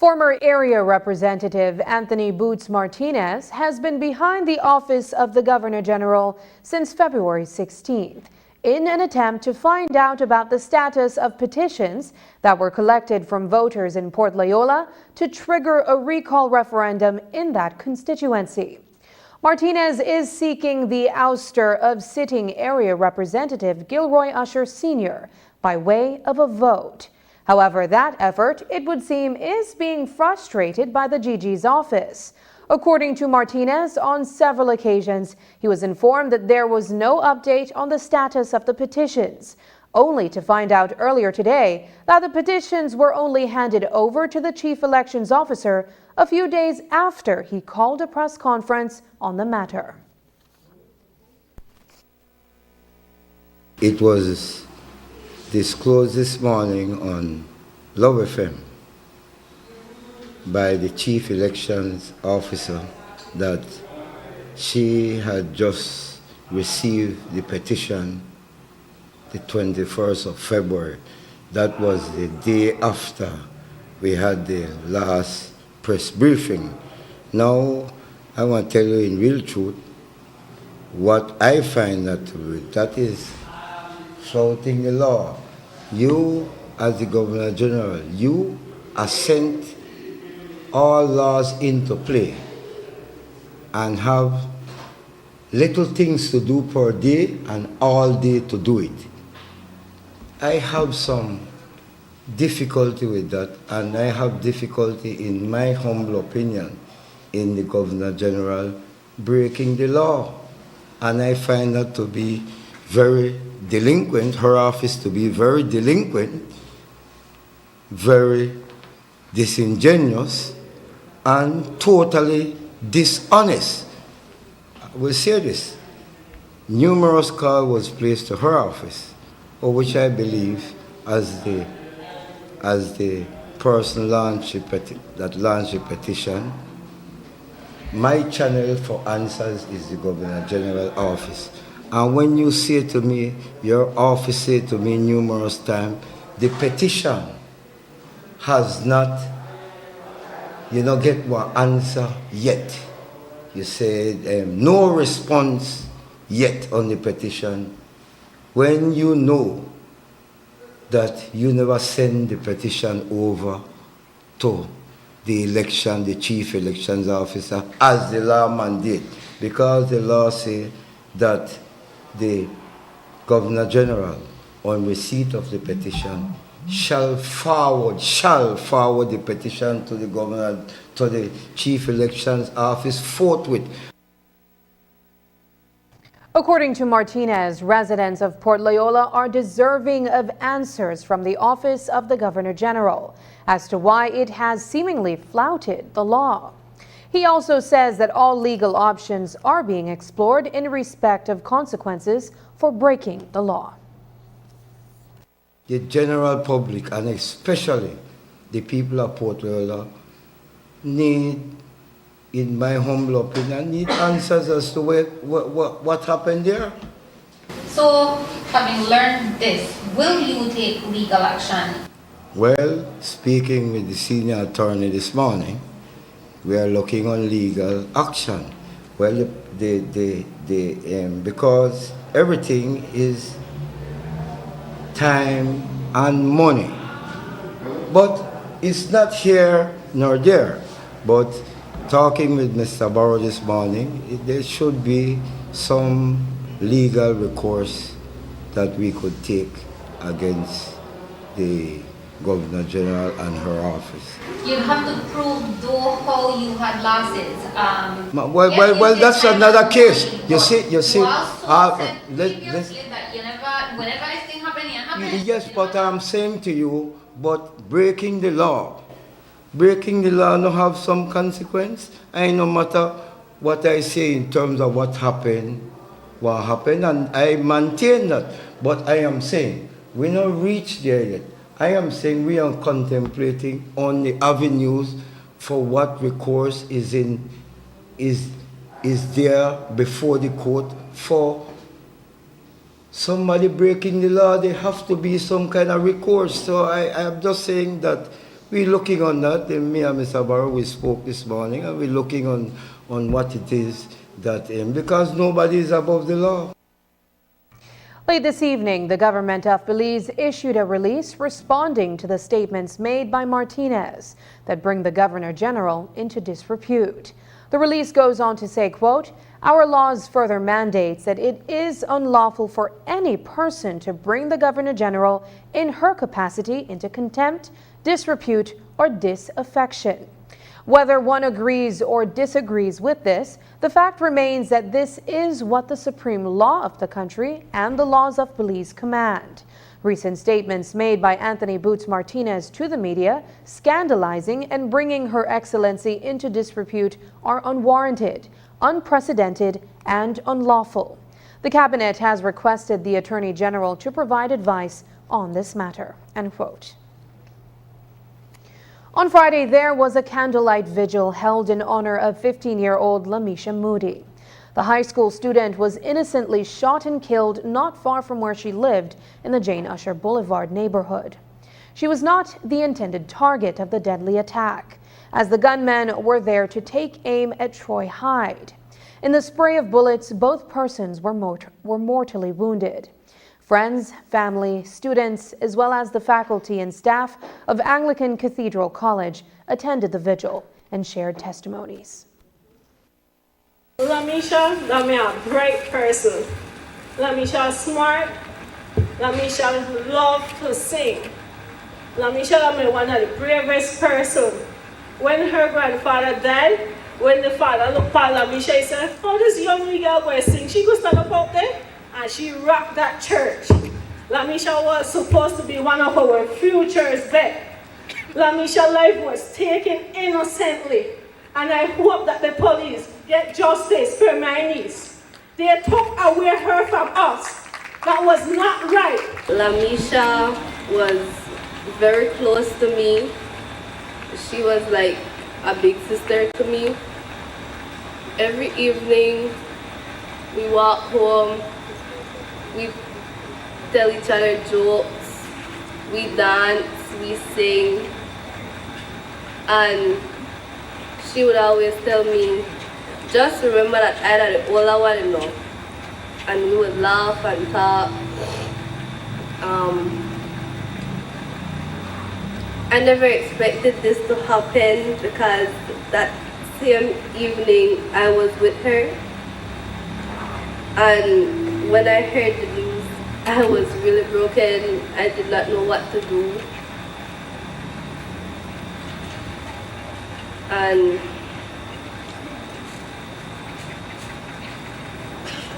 Former area representative Anthony Boots Martinez has been behind the office of the Governor General since February 16th in an attempt to find out about the status of petitions that were collected from voters in Port Loyola to trigger a recall referendum in that constituency. Martinez is seeking the ouster of sitting area representative Delroy Usher Sr. by way of a vote. However, that effort, it would seem, is being frustrated by the GG's office. According to Martinez, on several occasions, he was informed that there was no update on the status of the petitions, only to find out earlier today that the petitions were only handed over to the chief elections officer a few days after he called a press conference on the matter. It was disclosed this morning on Love FM by the chief elections officer that she had just received the petition the 21st of February. That was the day after we had the last press briefing. Now, I want to tell you in real truth, what I find that is flouting the law. You, as the Governor General, you assent all laws into play and have little things to do per day and all day to do it. I have some difficulty with that, and I have difficulty, in my humble opinion, in the Governor General breaking the law. And I find that to be very delinquent, her office to be very delinquent, very disingenuous, and totally dishonest. I will say this. Numerous calls was placed to her office, for which I believe, as the person that launched the petition, my channel for answers is the Governor General office. And when you say to me, your office said to me numerous times, the petition has not, get one answer yet. You said no response yet on the petition. When you know that you never send the petition over to the chief elections officer, as the law mandate, because the law says that the Governor General, on receipt of the petition, shall forward the petition to the Governor, to the Chief Elections Office forthwith. According to Martinez, residents of Port Loyola are deserving of answers from the Office of the Governor General as to why it has seemingly flouted the law. He also says that all legal options are being explored in respect of consequences for breaking the law. The general public, and especially the people of Port Loyola, need, in my humble opinion, need answers as to what happened there. So, having learned this, will you take legal action? Well, speaking with the senior attorney this morning, we are looking on legal action. Well, because everything is time and money. But it's not here nor there. But talking with Mr. Barrow this morning, there should be some legal recourse that we could take against the Governor General and her office. You have to prove though how you had losses. Well, that's another case. You see. Whenever this thing happens, yes, but I'm saying to you, but breaking the law no have some consequence. And no matter what I say in terms of what happened, and I maintain that. But I am saying we not reached there yet. I am saying we are contemplating on the avenues for what recourse is there before the court for somebody breaking the law. There have to be some kind of recourse. So I am just saying that we're looking on that. Me and Mr. Barrow, we spoke this morning, and we're looking on what it is that, because nobody is above the law. Late this evening, the government of Belize issued a release responding to the statements made by Martinez that bring the Governor General into disrepute. The release goes on to say, quote, "Our laws further mandates that it is unlawful for any person to bring the Governor General in her capacity into contempt, disrepute, or disaffection." Whether one agrees or disagrees with this, the fact remains that this is what the supreme law of the country and the laws of Belize command. Recent statements made by Anthony Boots Martinez to the media, scandalizing and bringing Her Excellency into disrepute, are unwarranted, unprecedented, and unlawful. The Cabinet has requested the Attorney General to provide advice on this matter. End quote. On Friday, there was a candlelight vigil held in honor of 15-year-old Lamisha Moody. The high school student was innocently shot and killed not far from where she lived in the Jane Usher Boulevard neighborhood. She was not the intended target of the deadly attack, as the gunmen were there to take aim at Troy Hyde. In the spray of bullets, both persons were mortally wounded. Friends, family, students, as well as the faculty and staff of Anglican Cathedral College attended the vigil and shared testimonies. Lamisha, that me a bright person. Lamisha smart. Lamisha love to sing. Lamisha that me one of the bravest person. When her grandfather died, when the father looked at Lamisha, he said, "Oh, this young girl going to sing. She could stand up out there." And she rocked that church. Lamisha was supposed to be one of our future's vet. Lamisha's life was taken innocently. And I hope that the police get justice for my niece. They took away her from us. That was not right. Lamisha was very close to me. She was like a big sister to me. Every evening, we walk home. We tell each other jokes, we dance, we sing, and she would always tell me, just remember that I'm the older one, you know. And we would laugh and talk. I never expected this to happen because that same evening I was with her, and when I heard the news, I was really broken. I did not know what to do. And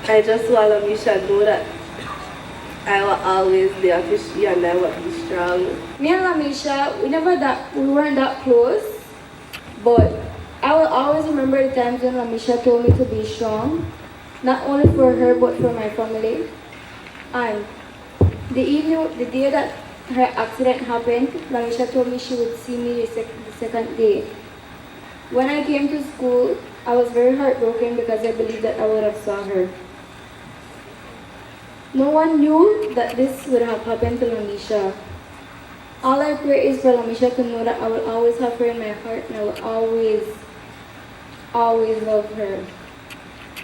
I just want Lamisha to know that I will always there for she and I will be strong. Me and Lamisha, we weren't that close, but I will always remember the times when Lamisha told me to be strong. Not only for her, but for my family. And the day that her accident happened, Lamisha told me she would see me the second day. When I came to school, I was very heartbroken because I believed that I would have saw her. No one knew that this would have happened to Lamisha. All I pray is for Lamisha to know that I will always have her in my heart and I will always, always love her.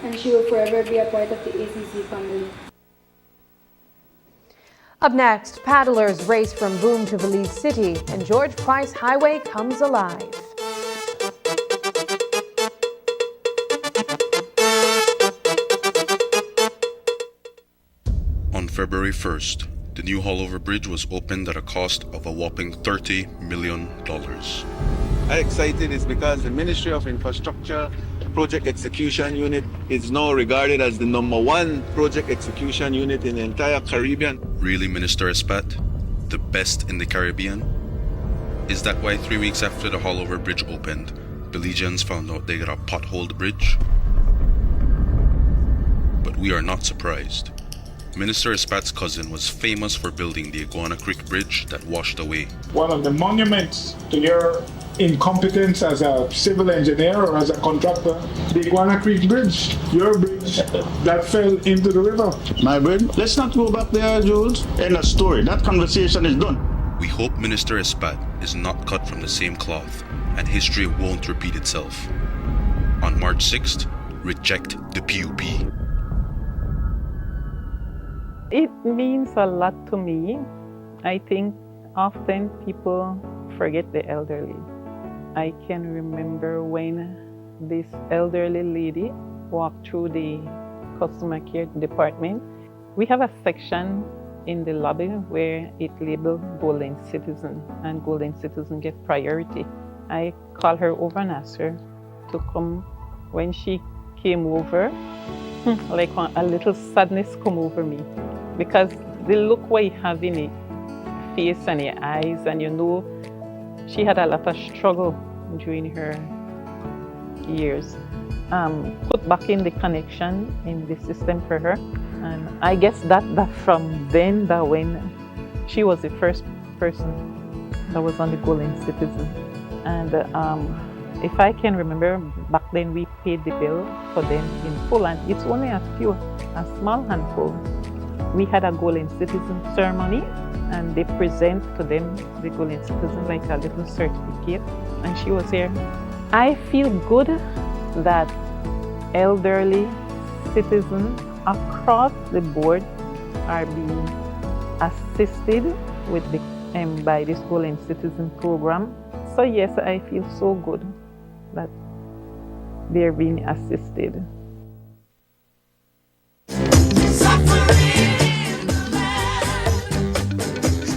And she will forever be a part of the ACC family. Up next, paddlers race from Boom to Belize City, and George Price Highway comes alive. On February 1st, the new Haulover Bridge was opened at a cost of a whopping $30 million. I'm excited is because the Ministry of Infrastructure Project Execution Unit is now regarded as the #1 project execution unit in the entire Caribbean. Really, Minister Espat? The best in the Caribbean? Is that why 3 weeks after the Haulover Bridge opened, Belizeans found out they got a potholed bridge? But we are not surprised. Minister Espat's cousin was famous for building the Iguana Creek Bridge that washed away. One of the monuments to your incompetence as a civil engineer or as a contractor, the Iguana Creek Bridge, your bridge that fell into the river. My bridge? Let's not go back there, Jules. End of story. That conversation is done. We hope Minister Espat is not cut from the same cloth and history won't repeat itself. On March 6th, reject the PUP. It means a lot to me. I think often people forget the elderly. I can remember when this elderly lady walked through the customer care department. We have a section in the lobby where it labeled Golden Citizen, and Golden Citizen get priority. I called her over and asked her to come. When she came over, like a little sadness come over me, because the look what you have in her face and her eyes, and you know she had a lot of struggle during her years. Put back in the connection in the system for her. And I guess that from then, that when she was the first person that was on the Golden Citizen. And if I can remember, back then we paid the bill for them in full, and it's only a small handful. We had a Golden Citizen ceremony, and they present to them the Golden Citizen like a little certificate, and she was here. I feel good that elderly citizens across the board are being assisted with by this Golden Citizen program. So yes, I feel so good that they're being assisted.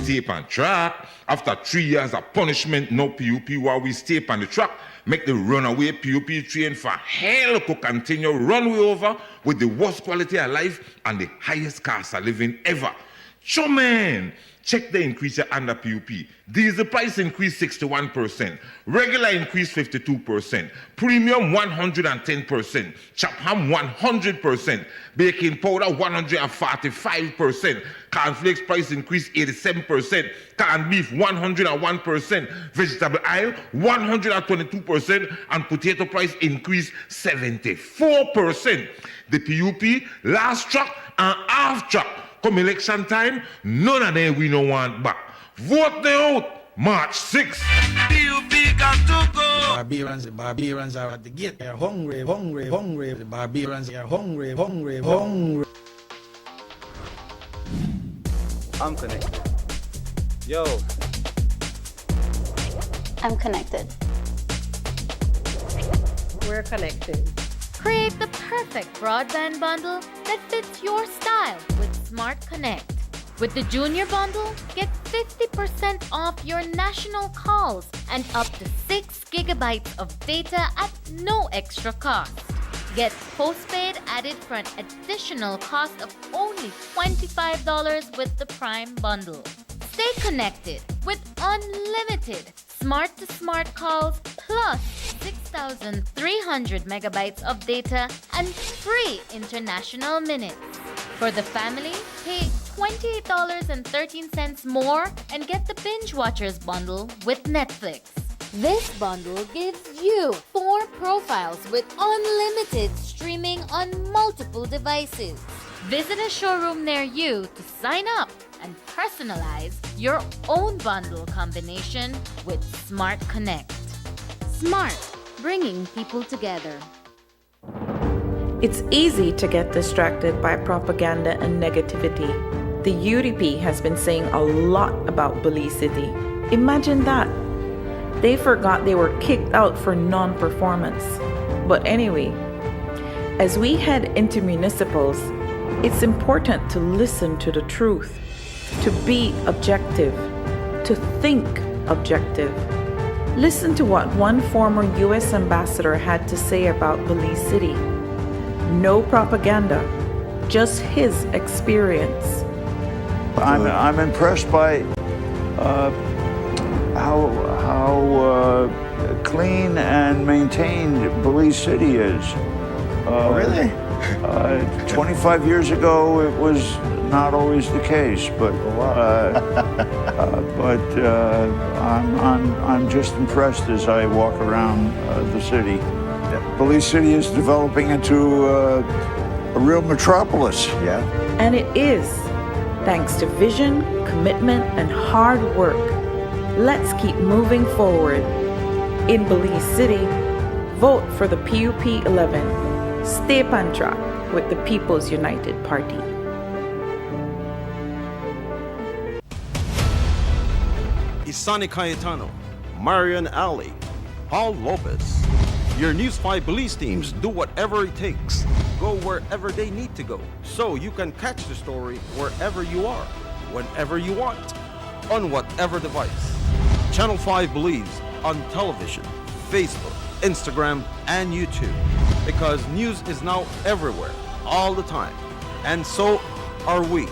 Stay on track. After 3 years of punishment, no PUP, while we stay on the track, make the runaway PUP train for hell to continue runway over with the worst quality of life and the highest cost of living ever. So man, check the increase under PUP. Diesel price increase 61%, regular increase 52%, premium 110%, chop ham 100%, baking powder 145%, cornflakes price increase 87%, canned beef 101%, vegetable oil 122%, and potato price increase 74%. The PUP last truck and half truck. Come election time, none of them we don't want back. Vote them out, March 6th. PUP got to go. The barbarians are at the gate. They're hungry. The barbarians are hungry. I'm connected. Yo. I'm connected. We're connected. Create the perfect broadband bundle that fits your style with Smart Connect. With the Junior Bundle, get 50% off your national calls and up to 6 gigabytes of data at no extra cost. Get postpaid added for an additional cost of only $25 with the Prime Bundle. Stay connected with unlimited smart-to-smart calls plus 6,300 megabytes of data and free international minutes. For the family, pay $28.13 more and get the Binge Watchers bundle with Netflix. This bundle gives you 4 profiles with unlimited streaming on multiple devices. Visit a showroom near you to sign up and personalize your own bundle combination with Smart Connect. Smart, bringing people together. It's easy to get distracted by propaganda and negativity. The UDP has been saying a lot about Belize City. Imagine that. They forgot they were kicked out for non-performance. But anyway, as we head into municipals, it's important to listen to the truth, to be objective, to think objective. Listen to what one former U.S. ambassador had to say about Belize City. No propaganda, just his experience. I'm impressed by how clean and maintained Belize City is. Really? 25 years ago, it was not always the case, but I'm just impressed as I walk around the city. Belize City is developing into a real metropolis. Yeah. And it is. Thanks to vision, commitment, and hard work. Let's keep moving forward. In Belize City, vote for the PUP 11. Stay on track with the People's United Party. Isani Cayetano, Marian Ali, Paul Lopez. Your News 5 Belize teams do whatever it takes. Go wherever they need to go, so you can catch the story wherever you are, whenever you want, on whatever device. Channel 5 Belize on television, Facebook, Instagram, and YouTube. Because news is now everywhere, all the time. And so are we.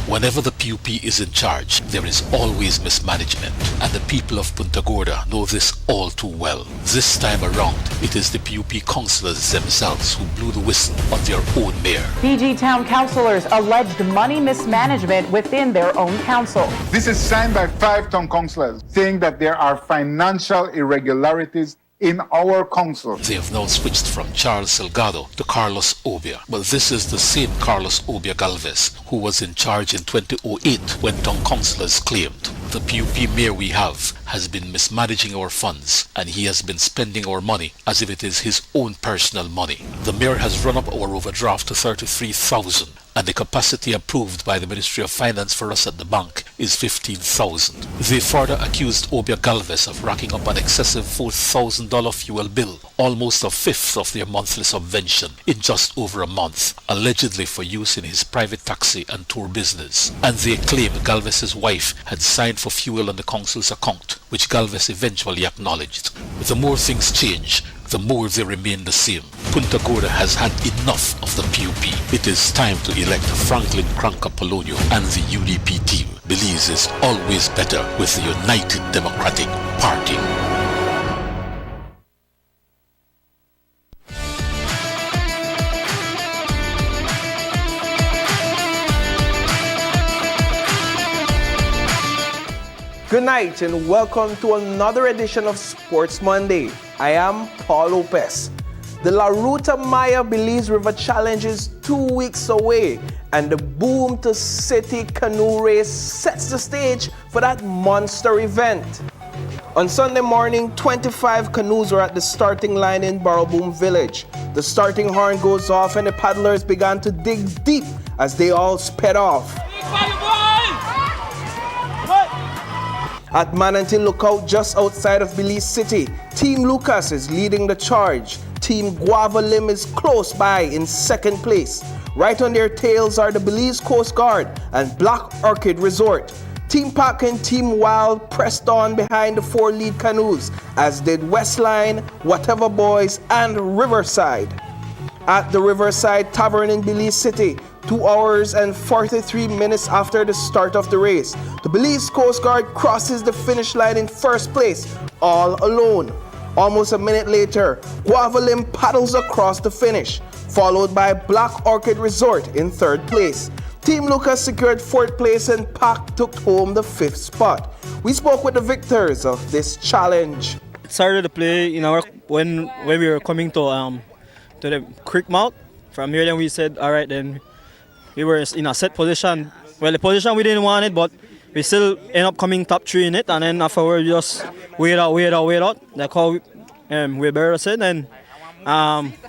Whenever the PUP is in charge, there is always mismanagement, and the people of Punta Gorda know this all too well. This time around, it is the PUP councillors themselves who blew the whistle on their own mayor. PG Town councillors alleged money mismanagement within their own council. This is signed by 5 town councillors saying that there are financial irregularities in our council. They have now switched from Charles Salgado to Carlos Obia. But this is the same Carlos Obia Galvez who was in charge in 2008 when town councillors claimed the PUP mayor we have has been mismanaging our funds and he has been spending our money as if it is his own personal money. The mayor has run up our overdraft to 33,000 and the capacity approved by the Ministry of Finance for us at the bank is 15,000. They further accused Obia Galvez of racking up an excessive $4,000 fuel bill, almost a fifth of their monthly subvention in just over a month, allegedly for use in his private taxi and tour business. And they claim Galvez's wife had signed for fuel on the council's account, which Galvez eventually acknowledged. The more things change, the more they remain the same. Punta Gorda has had enough of the PUP. It is time to elect Franklin Cranca Polonio and the UDP team. Belize is always better with the United Democratic Party. Good night and welcome to another edition of Sports Monday. I am Paul Lopez. The La Ruta Maya Belize River Challenge is 2 weeks away and the Boom to City canoe race sets the stage for that monster event. On Sunday morning, 25 canoes are at the starting line in Barrowboom Village. The starting horn goes off and the paddlers began to dig deep as they all sped off. At Manatee Lookout just outside of Belize City, Team Lucas is leading the charge. Team Guava Lim is close by in second place. Right on their tails are the Belize Coast Guard and Black Orchid Resort. Team Pack and Team Wild pressed on behind the 4 lead canoes, as did Westline, Whatever Boys, and Riverside. At the Riverside Tavern in Belize City, 2 hours and 43 minutes after the start of the race, the Belize Coast Guard crosses the finish line in first place, all alone. Almost a minute later, Guava Lim paddles across the finish, followed by Black Orchid Resort in third place. Team Lucas secured fourth place and Pac took home the 5th spot. We spoke with the victors of this challenge. It started to play in our when we were coming to the creek mouth. From here, then we said, all right, then we were in a set position. Well, the position we didn't want it, but we still end up coming top 3 in it, and then afterwards we just wait out. Like how we better said, and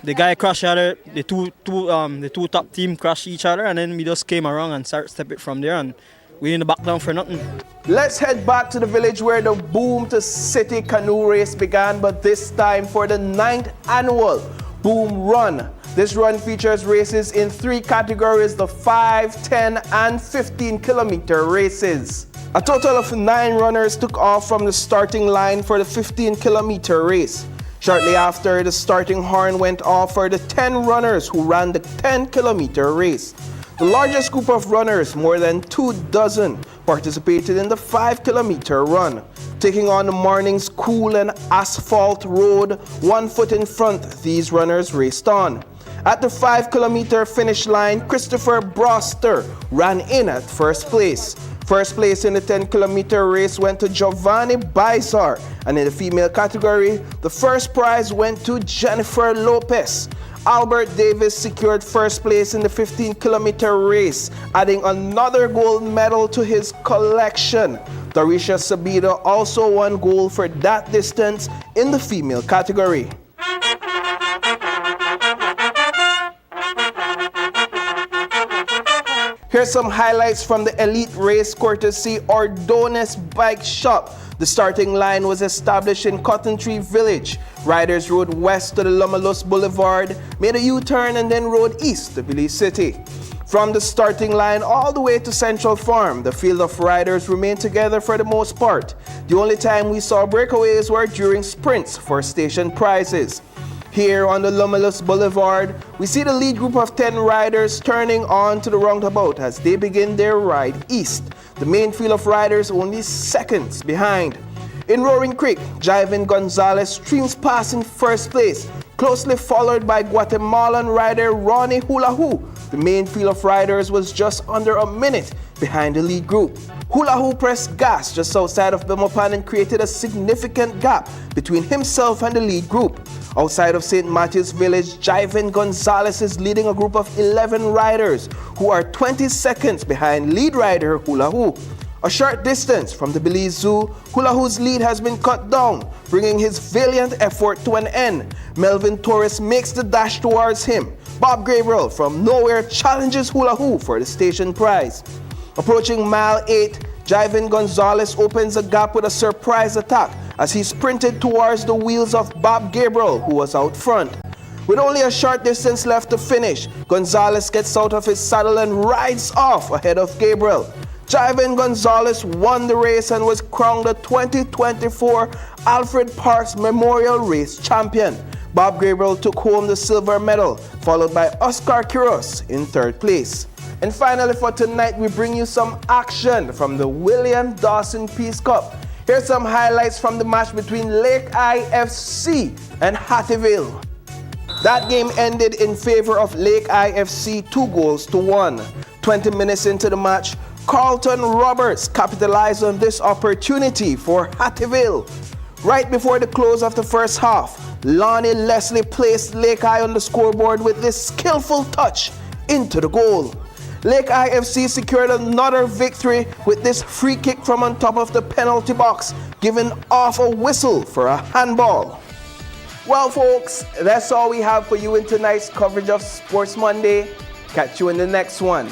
the guy crashed each other. The two top team crashed each other, and then we just came around and started step it from there, and we in the back down for nothing. Let's head back to the village where the Boom to City canoe race began, but this time for the 9th annual Boom Run. This run features races in 3 categories, the 5, 10, and 15-kilometer races. A total of 9 runners took off from the starting line for the 15-kilometer race. Shortly after, the starting horn went off for the 10 runners who ran the 10-kilometer race. The largest group of runners, more than 24, participated in the 5-kilometer run. Taking on the morning's cool and asphalt road, 1 foot in front, these runners raced on. At the 5-kilometer finish line, Christopher Broster ran in at first place. First place in the 10-kilometer race went to Giovanni Bizar, and in the female category, the first prize went to Jennifer Lopez. Albert Davis secured first place in the 15-kilometer race, adding another gold medal to his collection. Dorisha Sabida also won gold for that distance in the female category. Here's some highlights from the elite race courtesy Ordonez Bike Shop. The starting line was established in Cotton Tree Village. Riders rode west to the Lomalus Boulevard, made a U-turn and then rode east to Belize City. From the starting line all the way to Central Farm, the field of riders remained together for the most part. The only time we saw breakaways were during sprints for station prizes. Here on the Lomalus Boulevard, we see the lead group of 10 riders turning on to the roundabout as they begin their ride east. The main field of riders only seconds behind. In Roaring Creek, Jiven Gonzalez streams past in first place, closely followed by Guatemalan rider Ronnie Hula Hoo. The main field of riders was just under a minute behind the lead group. Hula Hoo pressed gas just outside of Belmopan and created a significant gap between himself and the lead group. Outside of St. Matthew's Village, Jiven Gonzalez is leading a group of 11 riders who are 20 seconds behind lead rider Hula Hoo. A short distance from the Belize Zoo, Hula Hoo's lead has been cut down, bringing his valiant effort to an end. Melvin Torres makes the dash towards him. Bob Gabriel from nowhere challenges Hula Hoo for the station prize. Approaching mile 8, Jiven Gonzalez opens a gap with a surprise attack as he sprinted towards the wheels of Bob Gabriel, who was out front. With only a short distance left to finish, Gonzalez gets out of his saddle and rides off ahead of Gabriel. Jiven Gonzalez won the race and was crowned the 2024 Alfred Parks Memorial Race Champion. Bob Gabriel took home the silver medal, followed by Oscar Quiros in third place. And finally for tonight, we bring you some action from the William Dawson Peace Cup. Here's some highlights from the match between Lake IFC and Hattieville. That game ended in favor of Lake IFC 2-1. 20 minutes into the match, Carlton Roberts capitalized on this opportunity for Hattieville. Right before the close of the first half, Lonnie Leslie placed Lake I on the scoreboard with this skillful touch into the goal. Lake IFC secured another victory with this free kick from on top of the penalty box, giving off a whistle for a handball. Well, folks, that's all we have for you in tonight's coverage of Sports Monday. Catch you in the next one.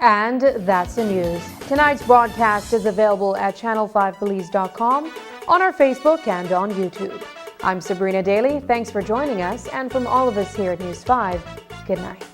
And that's the news. Tonight's broadcast is available at channel5police.com, on our Facebook and on YouTube. I'm Sabrina Daly. Thanks for joining us. And from all of us here at News 5, good night.